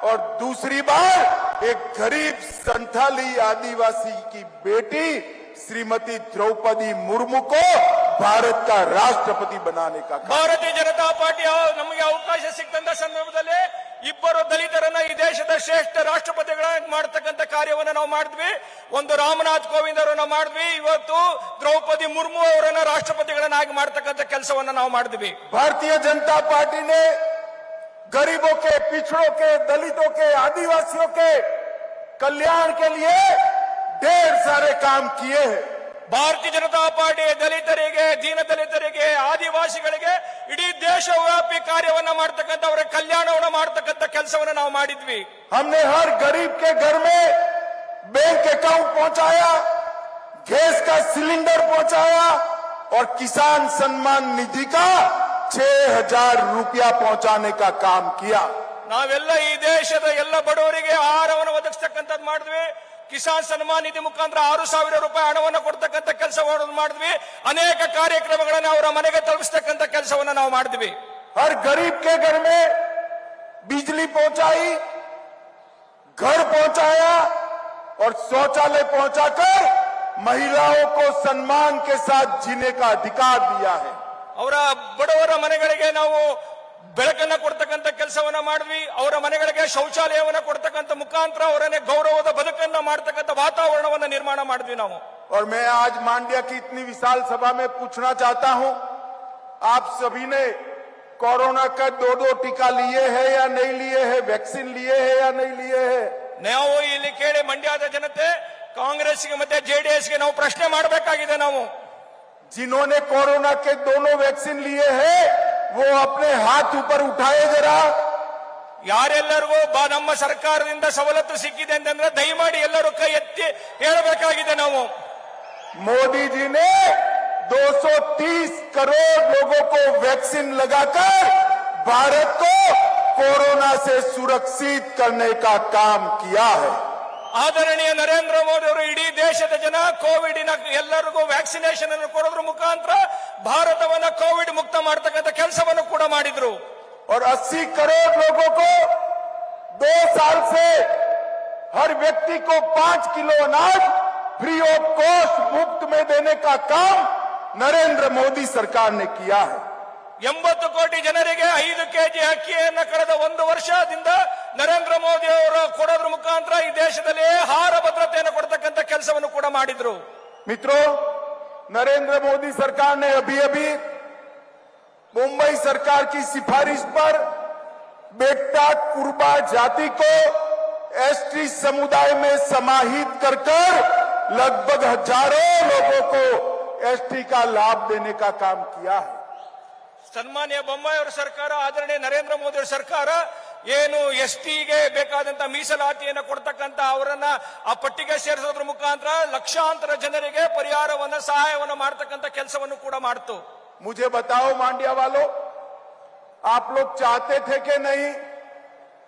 और दूसरी बार एक गरीब संथाली आदिवासी की बेटी श्रीमती द्रौपदी मुर्मू को भारत का राष्ट्रपति बनाने का काम।
ಭಾರತೀಯ ಜನತಾ ಪಾರ್ಟಿ ನಮಗೆ ಅವಕಾಶ ಸಿಕ್ಕಂತ ಸಂದರ್ಭದಲ್ಲಿ ಇಬ್ಬರು ದಲಿತರನ್ನ ಈ ದೇಶದ ಶ್ರೇಷ್ಠ ರಾಷ್ಟ್ರಪತಿಗಳಾಗಿ ಮಾಡತಕ್ಕಂಥ ಕಾರ್ಯವನ್ನು ನಾವು ಮಾಡಿದ್ವಿ. ಒಂದು ರಾಮನಾಥ್ ಕೋವಿಂದ್ ಅವರನ್ನ ಮಾಡಿದ್ವಿ, ಇವತ್ತು ದ್ರೌಪದಿ ಮುರ್ಮು ಅವರನ್ನ ರಾಷ್ಟ್ರಪತಿಗಳನ್ನಾಗಿ ಮಾಡತಕ್ಕಂಥ ಕೆಲಸವನ್ನು ನಾವು ಮಾಡಿದ್ವಿ.
भारतीय जनता पार्टी ने गरीबों के, पिछड़ों के, दलितों के, आदिवासियों के कल्याण के लिए ढेर सारे काम किए हैं।
ಭಾರತೀಯ ಜನತಾ ಪಾರ್ಟಿ ದಲಿತರಿಗೆ, ದೀನ ದಲಿತರಿಗೆ, ಆದಿವಾಸಿಗಳಿಗೆ ಇಡೀ ದೇಶವ್ಯಾಪಿ ಕಾರ್ಯವನ್ನ ಮಾಡತಕ್ಕಂಥ, ಅವರ ಕಲ್ಯಾಣವನ್ನು ಮಾಡತಕ್ಕಂಥ ಕೆಲಸವನ್ನು ನಾವು ಮಾಡಿದ್ವಿ.
हमने हर गरीब के घर में बैंक अकाउंट पहुंचाया, गैस का सिलेंडर पहुंचाया और किसान सम्मान निधि का 6,000 रुपया पहुंचाने का काम किया।
ನಾವೆಲ್ಲ ಈ ದೇಶದ ಎಲ್ಲ ಬಡವರಿಗೆ ಆಹಾರವನ್ನು ಒದಗಿಸ್ತಕ್ಕಂಥದ್ದು ಮಾಡಿದ್ವಿ. ಕಿಸಾನ್ ಸನ್ಮಾನ್ ನಿಧಿ ಮುಖಾಂತರ 6,000 ರೂಪಾಯಿ ಹಣವನ್ನು ಕೊಡ್ತಕ್ಕಂಥ ಕೆಲಸವನ್ನು ಮಾಡಿದ್ವಿ. ಅನೇಕ ಕಾರ್ಯಕ್ರಮಗಳನ್ನು ಅವರ ಮನೆಗೆ ತಲುಪಿಸ್ತಕ್ಕಂಥ ಕೆಲಸವನ್ನು ನಾವು ಮಾಡಿದ್ವಿ.
हर गरीब के घर में बिजली पहुंचाई, घर पहुंचाया और शौचालय पहुंचाकर महिलाओं को सम्मान के साथ जीने का अधिकार दिया है।
ಅವರ ಬಡವರ ಮನೆಗಳಿಗೆ ನಾವು ಬೆಳಕನ್ನ ಕೊಡ್ತಕ್ಕಂಥ ಕೆಲಸವನ್ನ ಮಾಡಿದ್ವಿ. ಅವರ ಮನೆಗಳಿಗೆ ಶೌಚಾಲಯವನ್ನ ಕೊಡ್ತಕ್ಕಂಥ ಮುಖಾಂತರ ಅವರನ್ನೇ ಗೌರವದ ಬದುಕನ್ನ ಮಾಡತಕ್ಕಂಥ ವಾತಾವರಣವನ್ನ ನಿರ್ಮಾಣ ಮಾಡಿದ್ವಿ ನಾವು.
और मैं आज मांड्या की इतनी विशाल सभा में पूछना चाहता हूं, आप सभी ने कोरोना का 2 टीका लिए हैं या नहीं लिए हैं, वैक्सीन लिए हैं या नहीं लिए हैं?
ನಾವು ಇಲ್ಲಿ ಕೇಳಿ ಮಂಡ್ಯದ ಜನತೆ ಕಾಂಗ್ರೆಸ್ಗೆ ಮತ್ತೆ ಜೆಡಿಎಸ್ಗೆ ನಾವು ಪ್ರಶ್ನೆ ಮಾಡಬೇಕಾಗಿದೆ. ನಾವು
जिन्होंने कोरोना के दोनों वैक्सीन लिए हैं वो अपने हाथ ऊपर उठाए जरा.
ಯಾರೆಲ್ಲರಿಗೂ ನಮ್ಮ ಸರ್ಕಾರದಿಂದ ಸವಲತ್ತು ಸಿಕ್ಕಿದೆ ಅಂತಂದ್ರೆ ದಯಮಾಡಿ ಎಲ್ಲರೂ ಕೈ ಎತ್ತಿ ಹೇಳಬೇಕಾಗಿದೆ. ನಾವು
मोदी जी ने 230 करोड़ लोगों को वैक्सीन लगाकर भारत को कोरोना से सुरक्षित करने का काम किया है.
ಆದರಣೀಯ ನರೇಂದ್ರ ಮೋದಿ ಅವರು ಇಡೀ ದೇಶದ ಜನ ಕೋವಿಡ್ ಎಲ್ಲರಿಗೂ ವ್ಯಾಕ್ಸಿನೇಷನ್ ಅನ್ನು ಕೊಡೋದ್ರ ಮುಖಾಂತರ ಭಾರತವನ್ನ ಕೋವಿಡ್ ಮುಕ್ತ ಮಾಡತಕ್ಕಂಥ ಕೆಲಸವನ್ನು ಕೂಡ ಮಾಡಿದ್ರು.
और 80 करोड़ लोगों को 2 साल से हर व्यक्ति को 5 किलो अनाज फ्री ऑफ कॉस्ट मुफ्त में देने का काम नरेंद्र मोदी सरकार ने किया है.
80 ಕೋಟಿ ಜನರಿಗೆ 5 ಕೆಜಿ ಅಕ್ಕಿಯನ್ನು ಕಳೆದ 1 ವರ್ಷದಿಂದ ನರೇಂದ್ರ ಮೋದಿ ಅವರು ಕೊಡೋದ್ರ ಮುಖಾಂತರ ಈ ದೇಶದಲ್ಲಿ ಆಹಾರ ಭದ್ರತೆಯನ್ನು ಕೊಡತಕ್ಕಂಥ ಕೆಲಸವನ್ನು ಕೂಡ ಮಾಡಿದ್ರು.
मित्रों, नरेंद्र मोदी सरकार ने अभी अभी मुंबई सरकार की सिफारिश पर बेटा कुर्बा जाति को एसटी समुदाय में समाहित कर लगभग हजारों लोगों को एसटी का लाभ देने का काम किया है.
ಸನ್ಮಾನ್ಯ ಬೊಮ್ಮಾಯಿ ಅವರ ಸರ್ಕಾರ, ಆದರಣೀಯ ನರೇಂದ್ರ ಮೋದಿ ಅವರ ಸರ್ಕಾರ ಏನು ಎಸ್ಟಿಗೆ ಬೇಕಾದಂತ ಮೀಸಲಾತಿಯನ್ನು ಕೊಡ್ತಕ್ಕಂತ ಅವರನ್ನ ಆ ಪಟ್ಟಿಗೆ ಸೇರಿಸೋದ್ರ ಮುಖಾಂತರ ಲಕ್ಷಾಂತರ ಜನರಿಗೆ ಪರಿಹಾರವನ್ನ ಸಹಾಯವನ್ನ ಮಾಡತಕ್ಕಂತ ಕೆಲಸವನ್ನು ಕೂಡ ಮಾಡ್ತು.
मुझे बताओ मांड्या वालों, आप लोग चाहते थे कि नहीं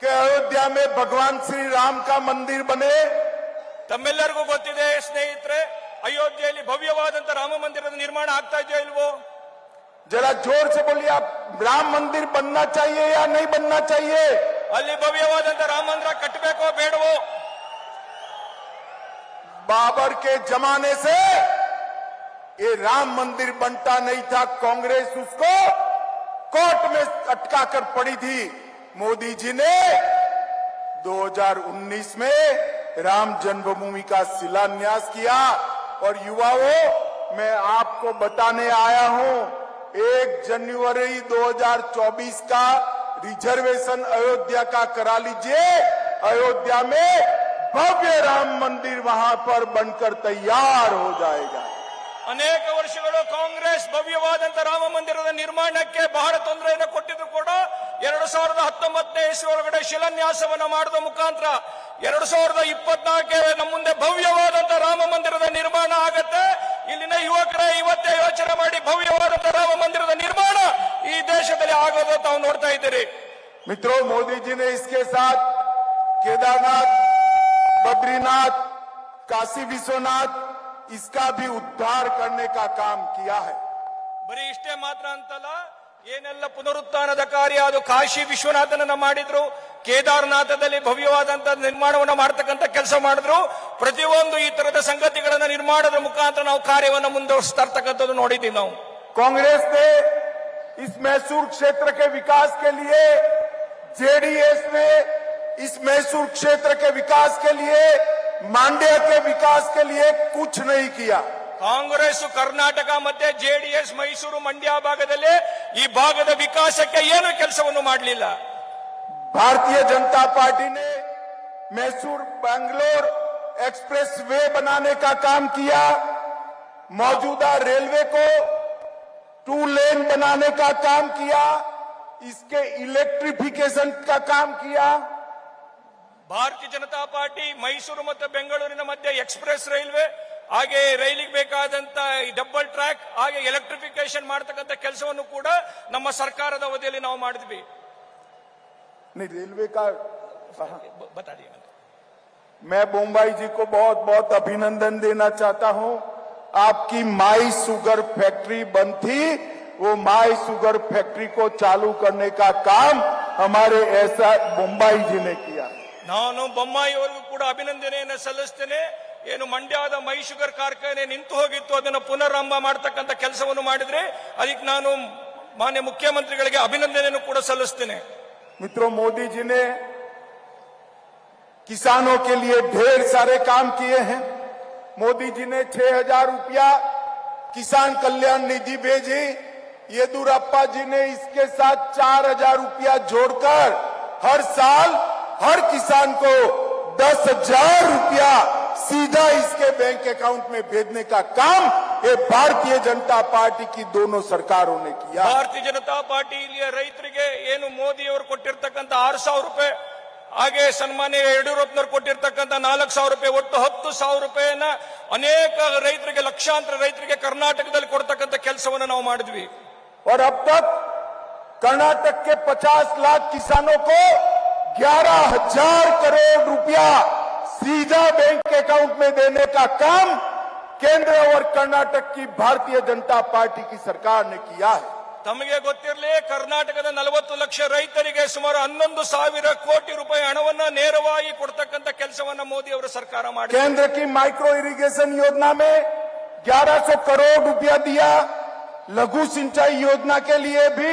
कि अयोध्या में भगवान श्री राम का मंदिर बने?
ತಮ್ಮೆಲ್ಲರಿಗೂ ಗೊತ್ತಿದೆ ಸ್ನೇಹಿತರೆ, ಅಯೋಧ್ಯೆಯಲ್ಲಿ ಭವ್ಯವಾದಂತ ರಾಮ ಮಂದಿರದ ನಿರ್ಮಾಣ ಆಗ್ತಾ ಇದೆಯೋ ಇಲ್ವೋ?
जरा जोर से बोलिए, आप राम मंदिर बनना चाहिए या नहीं बनना चाहिए?
ಅಲ್ಲಿ ಭವ್ಯವಾದಂತ ರಾಮ ಮಂದಿರ ಕಟ್ಟಬೇಕೋ ಬೇಡವೋ?
बाबर के जमाने से ये राम मंदिर बनता नहीं था. कांग्रेस उसको कोर्ट में अटका कर पड़ी थी. मोदी जी ने 2019 में राम जन्मभूमि का शिलान्यास किया. और युवाओं, मैं आपको बताने आया हूं, 1 जनवरी 2024 का रिजर्वेशन अयोध्या का करा लीजिए. अयोध्या में भव्य राम मंदिर वहां पर बनकर तैयार हो जाएगा.
ಅನೇಕ ವರ್ಷಗಳು ಕಾಂಗ್ರೆಸ್ ಭವ್ಯವಾದಂತ ರಾಮ ಮಂದಿರದ ನಿರ್ಮಾಣಕ್ಕೆ ಬಹಳ ತೊಂದರೆಯನ್ನು ಕೊಟ್ಟಿದ್ರು ಕೂಡ 2019ನೇ ಇಸ್ವಿ ಒಳಗಡೆ ಶಿಲಾನ್ಯಾಸವನ್ನ ಮಾಡುವ ಮುಖಾಂತರ 2024ಕ್ಕೆ ನಮ್ಮ ಮುಂದೆ ಭವ್ಯವಾದಂತ ರಾಮ ಮಂದಿರದ ನಿರ್ಮಾಣ ಆಗತ್ತೆ. ಇಲ್ಲಿನ ಯುವಕರೇ ಇವತ್ತೇ ಯೋಚನೆ ಮಾಡಿ ಭವ್ಯವಾದಂತ ರಾಮ ಮಂದಿರದ ನಿರ್ಮಾಣ ಈ ದೇಶದಲ್ಲಿ ಆಗೋದು ತಾವು ನೋಡ್ತಾ ಇದ್ದೀರಿ.
मित्रों, मोदी जी ने इसके साथ केदारनाथ, बद्रीनाथ, काशी विश्वनाथ, इसका भी उद्धार करने का काम किया है.
ಬರೀ ಇಷ್ಟೇ ಮಾತ್ರ ಅಂತಲ್ಲ, ಏನೆಲ್ಲ ಪುನರುತ್ಥಾನದ ಕಾರ್ಯ ಅದು ಕಾಶಿ ವಿಶ್ವನಾಥನನ್ನ ಮಾಡಿದ್ರು, ಕೇದಾರನಾಥದಲ್ಲಿ ಭವ್ಯವಾದಂತ ನಿರ್ಮಾಣವನ್ನ ಮಾಡತಕ್ಕಂತ ಕೆಲಸ ಮಾಡಿದ್ರು. ಪ್ರತಿಯೊಂದು ಈ ತರದ ಸಂಗತಿಗಳನ್ನ ನಿರ್ಮಾಣದ ಮುಖಾಂತರ ನಾವು ಕಾರ್ಯವನ್ನು ಮುಂದುವರಿಸ್ತಾ ಇರ್ತಕ್ಕಂಥದ್ದು ನೋಡಿದ್ದೀವಿ. ನಾವು
कांग्रेस ने इस मैसूर क्षेत्र के विकास के लिए, जेडीएस ने इस मैसूर क्षेत्र के विकास के लिए, मांड्या के विकास के लिए कुछ नहीं किया.
ಕಾಂಗ್ರೆಸ್ ಕರ್ನಾಟಕ ಮತ್ತೆ ಜೆಡಿಎಸ್ ಮೈಸೂರು ಮಂಡ್ಯ ಭಾಗದಲ್ಲಿ ಈ ಭಾಗದ ವಿಕಾಸಕ್ಕೆ ಏನು ಕೆಲಸವನ್ನು ಮಾಡಲಿಲ್ಲ.
भारतीय जनता पार्टी ने मैसूर बैंगलोर एक्सप्रेस वे बनाने का काम किया. मौजूदा रेलवे को 2 लेन बनाने का काम किया. इसके इलेक्ट्रिफिकेशन का काम किया.
ಭಾರತೀಯ ಜನತಾ ಪಾರ್ಟಿ ಮೈಸೂರು ಮತ್ತು ಬೆಂಗಳೂರಿನ ಮಧ್ಯೆ ಎಕ್ಸ್ಪ್ರೆಸ್ ರೈಲ್ವೆ, ಹಾಗೆ ರೈಲಿಗೆ ಬೇಕಾದಂತ ಈ ಡಬಲ್ ಟ್ರ್ಯಾಕ್, ಹಾಗೆ ಎಲೆಕ್ಟ್ರಿಫಿಕೇಶನ್ ಮಾಡತಕ್ಕಂಥ ಕೆಲಸವನ್ನು ಕೂಡ ನಮ್ಮ ಸರ್ಕಾರದ ಅವಧಿಯಲ್ಲಿ ನಾವು ಮಾಡಿದ್ವಿ.
नहीं, रेलवे का
बता दिए.
मैं बोम्बाई जी को बहुत बहुत अभिनंदन देना चाहता हूं. आपकी माई शुगर फैक्ट्री बंद थी, वो माई शुगर फैक्ट्री को चालू करने का काम हमारे ऐसा बोम्बाई जी ने किया.
ನಾನು ಬೊಮ್ಮಾಯಿ ಅವರಿಗೂ ಕೂಡ ಅಭಿನಂದನೆಯನ್ನು ಸಲ್ಲಿಸ್ತೇನೆ. ಏನು ಮಂಡ್ಯದ ಮೈ ಶುಗರ್ ಕಾರ್ಖಾನೆ ನಿಂತು ಹೋಗಿತ್ತು, ಅದನ್ನು ಪುನರಾರಂಭ ಮಾಡತಕ್ಕಂಥ ಕೆಲಸವನ್ನು ಮಾಡಿದ್ರೆ ಅದಕ್ಕೆ ನಾನು ಮಾನ್ಯ ಮುಖ್ಯಮಂತ್ರಿಗಳಿಗೆ ಅಭಿನಂದನೆಯನ್ನು ಕೂಡ ಸಲ್ಲಿಸ್ತೇನೆ.
मित्रों, मोदी जी ने किसानों के लिए ढेर सारे काम किए हैं. मोदी जी ने 6,000 रुपया किसान कल्याण निधि भेजी. येदुरप्पा जी ने इसके साथ 4,000 रुपया जोड़कर हर साल हर किसान को 10,000 रुपया सीधा इसके बैंक अकाउंट में भेजने का काम ये भारतीय जनता पार्टी की दोनों सरकारों ने किया।
ಭಾರತೀಯ ಜನತಾ ಪಾರ್ಟಿ ಇಲ್ಲಿಯ ರೈತರಿಗೆ ಏನು ಮೋದಿ ಅವರು ಕೊಟ್ಟಿರ್ತಕ್ಕಂಥ 6,000 ರೂಪಾಯಿ, ಹಾಗೆ ಸನ್ಮಾನ್ಯ ಯಡಿಯೂರಪ್ಪನವರು ಕೊಟ್ಟಿರ್ತಕ್ಕಂಥ 4,000 ರೂಪಾಯಿ, ಒಟ್ಟು 10,000 ರೂಪಾಯಿಯನ್ನ ಅನೇಕ ರೈತರಿಗೆ, ಲಕ್ಷಾಂತರ ರೈತರಿಗೆ ಕರ್ನಾಟಕದಲ್ಲಿ ಕೊಡ್ತಕ್ಕಂಥ ಕೆಲಸವನ್ನು ನಾವು ಮಾಡಿದ್ವಿ.
और अब तक कर्नाटक के 50 लाख किसानों को 11,000 करोड़ रुपया सीधा बैंक अकाउंट में देने का काम केंद्र और कर्नाटक की भारतीय जनता पार्टी की सरकार ने किया है।
ತಮಗೆ ಗೊತ್ತಿರಲಿ, ಕರ್ನಾಟಕದ 40 ಲಕ್ಷ ರೈತರಿಗೆ ಸುಮಾರು 11,000 ಕೋಟಿ ರೂಪಾಯಿ ಹಣವನ್ನ ನೇರವಾಗಿ ಕೊಡ್ತಕ್ಕಂಥ ಕೆಲಸವನ್ನ ಮೋದಿ ಅವರ ಸರ್ಕಾರ ಮಾಡಿದೆ.
केंद्र की माइक्रो इरिगेशन योजना में 1100 करोड़ रुपया दिया। लघु सिंचाई योजना के लिए भी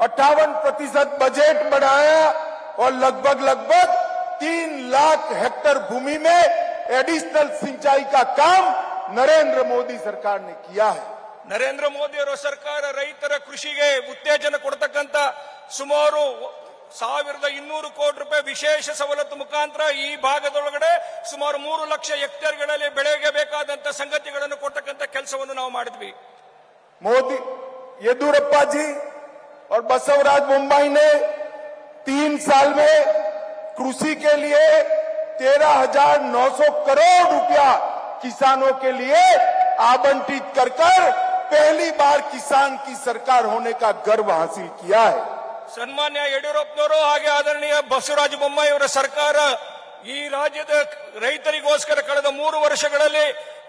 58% बजट बढ़ाया और लगभग 3 लाख हेक्टेयर भूमि में एडिशनल सिंचाई का काम नरेंद्र मोदी सरकार ने किया है।
ನರೇಂದ್ರ ಮೋದಿ ಅವರ ಸರ್ಕಾರ ರೈತರ ಕೃಷಿಗೆ ಉತ್ತೇಜನ ಕೊಡ್ತಕ್ಕಂಥ ಸುಮಾರು 1,200 ಕೋಟಿ ರೂಪಾಯಿ ವಿಶೇಷ ಸವಲತ್ತು ಮುಖಾಂತರ ಈ ಭಾಗದೊಳಗಡೆ ಸುಮಾರು 3 ಲಕ್ಷ ಹೆಕ್ಟೇರ್ಗಳಲ್ಲಿ ಬೆಳೆಗೆ ಬೇಕಾದಂತ ಸಂಗತಿಗಳನ್ನು ಕೊಡ್ತಕ್ಕಂಥ ಕೆಲಸವನ್ನು ನಾವು ಮಾಡಿದ್ವಿ.
मोदी, येदियुरप्पा जी और बसवराज बोम्माई ने 3 साल में कृषि के लिए 13,900 करोड़ रुपया किसानों के लिए आवंटित कर पहली बार किसान की सरकार होने का गर्व हासिल किया है।
ಸನ್ಮಾನ್ಯ ಯಡಿಯೂರಪ್ಪನವರು ಹಾಗೆ ಆದರಣೀಯ ಬಸವರಾಜ ಬೊಮ್ಮಾಯಿ ಅವರ ಸರ್ಕಾರ ಈ ರಾಜ್ಯದ ರೈತರಿಗೋಸ್ಕರ ಕಳೆದ 3 ವರ್ಷಗಳಲ್ಲಿ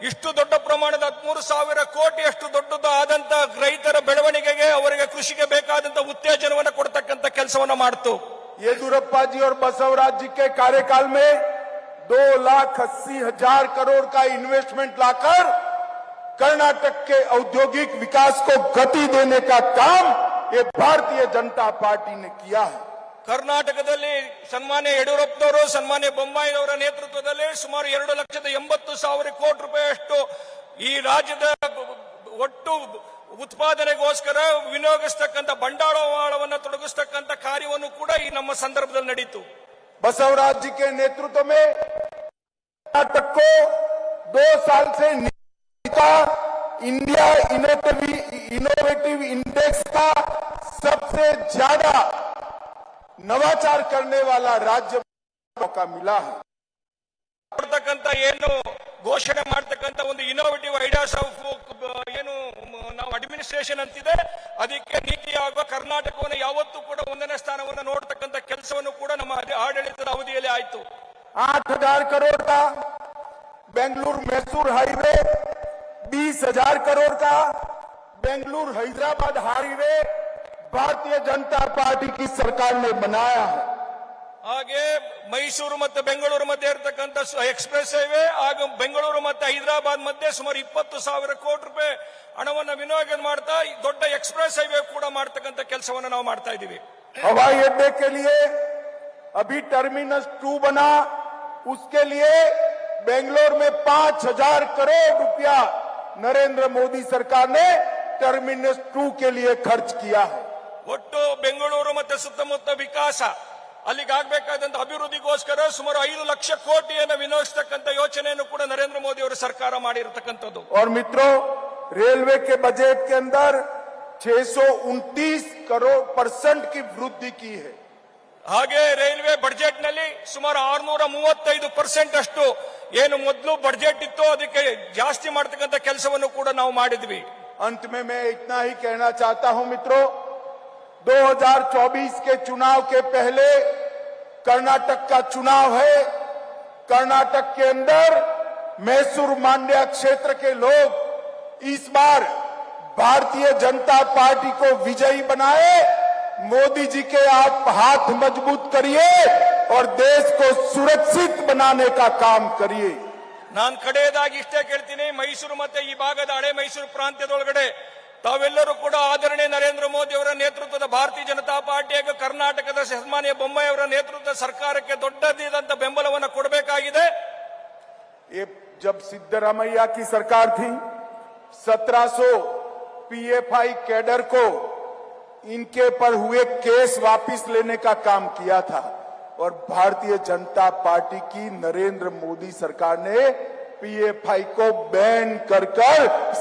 ಇಷ್ಟು ದೊಡ್ಡ ಪ್ರಮಾಣದ 13,000 ಕೋಟಿ ಅಷ್ಟು ದೊಡ್ಡದಾದಂತ ರೈತರ ಬೆಳವಣಿಗೆಗೆ, ಅವರಿಗೆ ಕೃಷಿಗೆ ಬೇಕಾದಂತ ಉತ್ತೇಜನವನ್ನು ಕೊಡ್ತಕ್ಕಂಥ ಕೆಲಸವನ್ನ ಮಾಡಿತು.
येदियुरप्पा जी और बसवराज जी के कार्यकाल में 2,80,000 करोड़ का इन्वेस्टमेंट लाकर कर्नाटक के औद्योगिक विकास को गति देने का काम ये भारतीय जनता पार्टी ने किया है।
ಕರ್ನಾಟಕದಲ್ಲಿ ಸನ್ಮಾನ್ಯ ಯಡಿಯೂರಪ್ಪನವರು, ಸನ್ಮಾನ್ಯ ಬೊಮ್ಮಾಯಿ ಅವರ ನೇತೃತ್ವದಲ್ಲಿ ಸುಮಾರು 2,80,000 ಕೋಟಿ ರೂಪಾಯಿಯಷ್ಟು ಈ ರಾಜ್ಯದ ಒಟ್ಟು ಉತ್ಪಾದನೆಗೋಸ್ಕರ ವಿನಿಯೋಗಿಸತಕ್ಕಂಥ ಬಂಡವಾಳವನ್ನು ತೊಡಗಿಸತಕ್ಕಂಥ ಕಾರ್ಯವನ್ನು ಕೂಡ ಈ ನಮ್ಮ ಸಂದರ್ಭದಲ್ಲಿ ನಡೀತು.
बसवराज जी के नेतृत्व में कर्नाटक को 2 साल से इंडिया इनोवेटिव इंडेक्स का सबसे ज्यादा नवाचार करने वाला राज्य मौका मिला है।
ಏನು ಘೋಷಣೆ ಮಾಡತಕ್ಕಂಥ ಒಂದು ಇನೋವೇಟಿವ್ ಐಡಿಯಾಸ್ ಆಫ್ ಏನು ನಾವು ಅಡ್ಮಿನಿಸ್ಟ್ರೇಷನ್ ಅಂತಿದೆ, ಅದಕ್ಕೆ ನೀತಿಯಾಗುವ ಕರ್ನಾಟಕವನ್ನು ಯಾವತ್ತೂ ಕೂಡ 1ನೇ ಸ್ಥಾನವನ್ನು ನೋಡ್ತಕ್ಕಂಥ ಕೆಲಸವನ್ನು ಕೂಡ ನಮ್ಮ ಆಡಳಿತದ ಅವಧಿಯಲ್ಲಿ ಆಯಿತು.
8,000 करोड़ का बेंगलुरु मैसूर हाईवे, 20,000 करोड़ का बेंगलुरु हैदराबाद हाईवे भारतीय जनता पार्टी की सरकार ने बनाया है।
ಹಾಗೆ ಮೈಸೂರು ಮತ್ತು ಬೆಂಗಳೂರು ಮಧ್ಯೆ ಇರತಕ್ಕಂಥ ಎಕ್ಸ್ಪ್ರೆಸ್ ಹೈವೇ ಹಾಗೂ ಬೆಂಗಳೂರು ಮತ್ತು ಹೈದರಾಬಾದ್ ಮಧ್ಯೆ ಸುಮಾರು 20,000 ಕೋಟಿ ರೂಪಾಯಿ ಹಣವನ್ನು ವಿನಿಯೋಗ ಮಾಡ್ತಾ ದೊಡ್ಡ ಎಕ್ಸ್ಪ್ರೆಸ್ ಹೈವೇ ಕೂಡ ಮಾಡತಕ್ಕಂಥ ಕೆಲಸವನ್ನು ನಾವು ಮಾಡ್ತಾ ಇದ್ದೀವಿ.
हवाई अड्डे के लिए अभी टर्मिनस 2 बना, उसके लिए बेंगलोर में 5,000 करोड़ रुपया नरेंद्र मोदी सरकार ने टर्मिनस 2 के लिए खर्च किया है।
ಒಟ್ಟು ಬೆಂಗಳೂರು ಮತ್ತು ಸುತ್ತಮುತ್ತ ವಿಕಾಸ ಅಲ್ಲಿಗೆ ಆಗಬೇಕಾದಂತ ಅಭಿವೃದ್ಧಿಗೋಸ್ಕರ ಸುಮಾರು 5 ಲಕ್ಷ ಕೋಟಿಯನ್ನು ವಿನಿಯೋಗಿಸತಕ್ಕಂಥ ಯೋಜನೆಯನ್ನು ಕೂಡ ನರೇಂದ್ರ ಮೋದಿ ಅವರ ಸರ್ಕಾರ ಮಾಡಿರತಕ್ಕಂಥದ್ದು.
और मित्रों, रेलवे के बजट के अंदर 629 करोड़% की वृद्धि की है।
ಹಾಗೆ ರೈಲ್ವೆ ಬಜೆಟ್ ನಲ್ಲಿ ಸುಮಾರು 635% ಅಷ್ಟು ಏನು ಮೊದಲು ಬಜೆಟ್ ಇತ್ತು ಅದಕ್ಕೆ ಜಾಸ್ತಿ ಮಾಡತಕ್ಕಂಥ ಕೆಲಸವನ್ನು ಕೂಡ ನಾವು ಮಾಡಿದ್ವಿ.
अंत में मैं इतना ही कहना चाहता हूं मित्रों, 2024 के चुनाव के पहले कर्नाटक का चुनाव है। कर्नाटक के अंदर मैसूर मांड्या क्षेत्र के लोग इस बार भारतीय जनता पार्टी को विजयी बनाए। मोदी जी के आप हाथ मजबूत करिए और देश को सुरक्षित बनाने का काम करिए।
ನಾನು ಕಡೆಯದಾಗಿ ಇಷ್ಟೇ ಕೇಳ್ತೀನಿ, ಮೈಸೂರು ಮತ್ತೆ ಈ ಭಾಗದ ಹಳೆ ಮೈಸೂರು ಪ್ರಾಂತ್ಯದೊಳಗಡೆ ತಾವೆಲ್ಲರೂ ಕೂಡ ಆದರಣೀಯ ನರೇಂದ್ರ ಮೋದಿ ಅವರ ನೇತೃತ್ವದ ಭಾರತೀಯ ಜನತಾ ಪಾರ್ಟಿ ಹಾಗೂ ಕರ್ನಾಟಕದ ಸನ್ಮಾನ್ಯ ಬೊಮ್ಮಾಯಿ ಅವರ ನೇತೃತ್ವದ ಸರ್ಕಾರಕ್ಕೆ ದೊಡ್ಡದಾದಂತ ಬೆಂಬಲವನ್ನು ಕೊಡಬೇಕಾಗಿದೆ.
जब सिद्धरामैया की सरकार थी, 1700 पीएफआई कैडर को इनके पर हुए केस वापस लेने का काम किया था। और भारतीय जनता पार्टी की नरेंद्र मोदी सरकार ने पीएफआई को बैन कर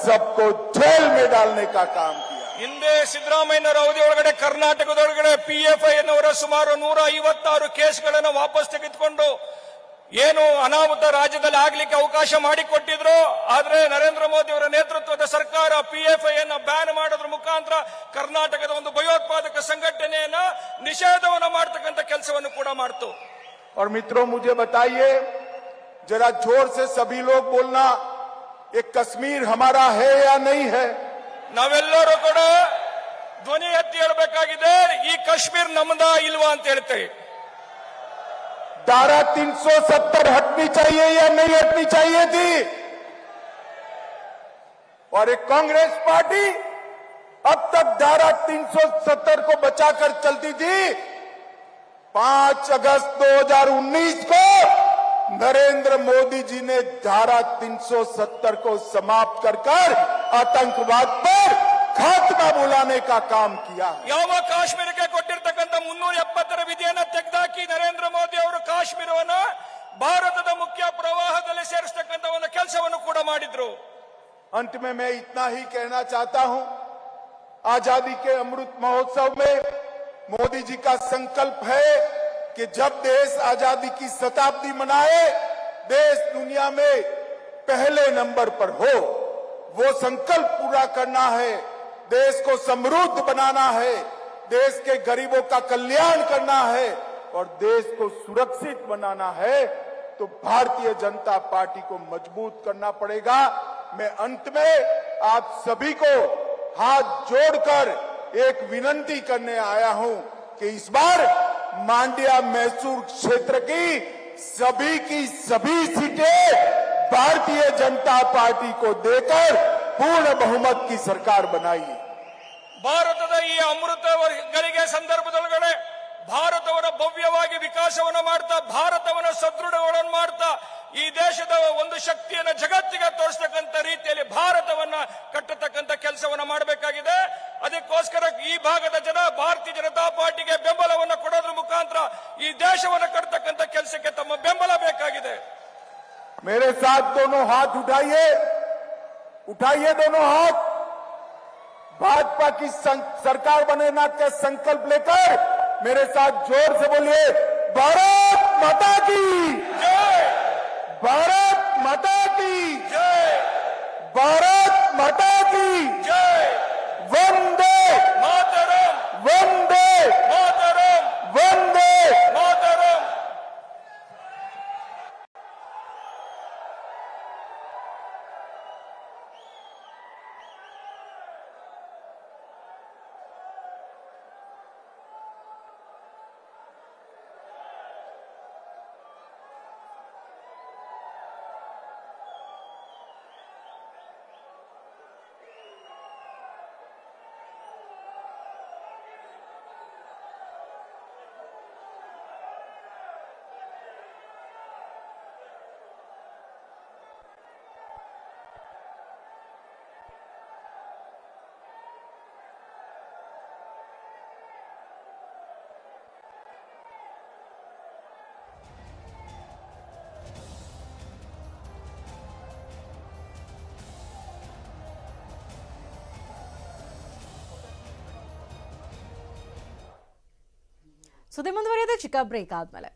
सबको जेल में डालने का काम किया।
ಹಿಂದೆ ಸಿದ್ದರಾಮಯ್ಯನವರ ಅವಧಿಯೊಳಗಡೆ ಕರ್ನಾಟಕದೊಳಗಡೆ ಪಿಎಫ್ಐ ಅನ್ನೋರ ಸುಮಾರು 156 ಕೇಸ್ಗಳನ್ನು ವಾಪಸ್ ತೆಗೆದುಕೊಂಡು ಏನು ಅನಾಹುತ ರಾಜ್ಯದಲ್ಲಿ ಆಗ್ಲಿಕ್ಕೆ ಅವಕಾಶ ಮಾಡಿಕೊಟ್ಟಿದ್ರು. ಆದ್ರೆ ನರೇಂದ್ರ ಮೋದಿ ಅವರ ನೇತೃತ್ವದ ಸರ್ಕಾರ ಪಿಎಫ್ಐ ಅನ್ನು ಬ್ಯಾನ್ ಮಾಡೋದ್ರ ಮುಖಾಂತರ ಕರ್ನಾಟಕದ ಒಂದು ಭಯೋತ್ಪಾದಕ ಸಂಘಟನೆಯನ್ನ ನಿಷೇಧವನ್ನು ಮಾಡತಕ್ಕಂತ ಕೆಲಸವನ್ನು ಕೂಡ ಮಾಡ್ತು.
और मित्रों, मुझे बताइए जरा जोर से सभी लोग बोलना, ये कश्मीर हमारा है या नहीं है?
ನಾವೆಲ್ಲರೂ ಕೂಡ ಧ್ವನಿ ಎತ್ತಿ ಹೇಳಬೇಕಾಗಿದೆ, ಈ ಕಾಶ್ಮೀರ ನಮ್ಮದ ಇಲ್ವಾ ಅಂತ ಹೇಳ್ತೇವೆ.
धारा 370 हटनी चाहिए या नहीं हटनी चाहिए थी? और एक कांग्रेस पार्टी अब तक धारा 370 को बचाकर चलती थी। 5 अगस्त 2019 को नरेंद्र मोदी जी ने धारा 370 को समाप्त कर आतंकवाद पर खात्मा बुलाने का काम किया।
ಯಾವ ಕಾಶ್ಮೀರಕ್ಕೆ ಕೊಟ್ಟಿರತಕ್ಕಂತ 370ರ ವಿಧಿಯನ್ನ ತೆಗೆದಾಕಿ ನರೇಂದ್ರ ಮೋದಿ ಅವರು ಕಾಶ್ಮೀರವನ್ನ ಭಾರತದ ಮುಖ್ಯ ಪ್ರವಾಹದಲ್ಲಿ ಸೇರಿಸತಕ್ಕಂತ ಒಂದು ಕೆಲಸವನ್ನು ಕೂಡ ಮಾಡಿದ್ರು.
अंत में मैं इतना ही कहना चाहता हूं, आजादी के अमृत महोत्सव में मोदी जी का संकल्प है कि जब देश आजादी की शताब्दी मनाए, देश दुनिया में पहले नंबर पर हो। वो संकल्प पूरा करना है, देश को समृद्ध बनाना है, देश के गरीबों का कल्याण करना है और देश को सुरक्षित बनाना है, तो भारतीय जनता पार्टी को मजबूत करना पड़ेगा। मैं अंत में आप सभी को हाथ जोड़कर एक विनती करने आया हूं कि इस बार मांड्या मैसूर क्षेत्र की सभी सीटें भारतीय जनता पार्टी को देकर पूर्ण बहुमत की सरकार बनाइए।
ಭಾರತದ ಈ ಅಮೃತ ಗಳಿಗೆ ಸಂದರ್ಭದೊಳಗಡೆ ಭಾರತವನ್ನ ಭವ್ಯವಾಗಿ ವಿಕಾಸವನ್ನು ಮಾಡ್ತಾ, ಭಾರತವನ್ನ ಸದೃಢವನ್ನು ಮಾಡ್ತಾ, ಈ ದೇಶದ ಒಂದು ಶಕ್ತಿಯನ್ನು ಜಗತ್ತಿಗೆ ತೋರಿಸತಕ್ಕಂತ ರೀತಿಯಲ್ಲಿ ಭಾರತವನ್ನ ಕಟ್ಟತಕ್ಕಂತ ಕೆಲಸವನ್ನ ಮಾಡಬೇಕಾಗಿದೆ. ಅದಕ್ಕೋಸ್ಕರ ಈ ಭಾಗದ ಜನ ಭಾರತೀಯ ಜನತಾ ಪಾರ್ಟಿಗೆ ಬೆಂಬಲವನ್ನು ಕೊಡೋದ್ರ ಮುಖಾಂತರ ಈ ದೇಶವನ್ನು ಕಟ್ಟತಕ್ಕಂತ ಕೆಲಸಕ್ಕೆ ತಮ್ಮ ಬೆಂಬಲ ಬೇಕಾಗಿದೆ.
मेरे साथ दोनों हाथ उठाइए दोनों हाथ। भाजपा की सरकार बनने का संकल्प लेकर मेरे साथ जोर से बोलिए, भारत माता की
जय,
भारत माता की
जय,
भारत माता की
जय,
वंदे
मातरम,
वंदे
मातरम,
वंदे
मातरम.
ಸುದ್ದಿ ಮುಂದುವರಿಯೋದು ಚಿಕ್ಕ ಬ್ರೇಕ್ ಆದ್ಮೇಲೆ.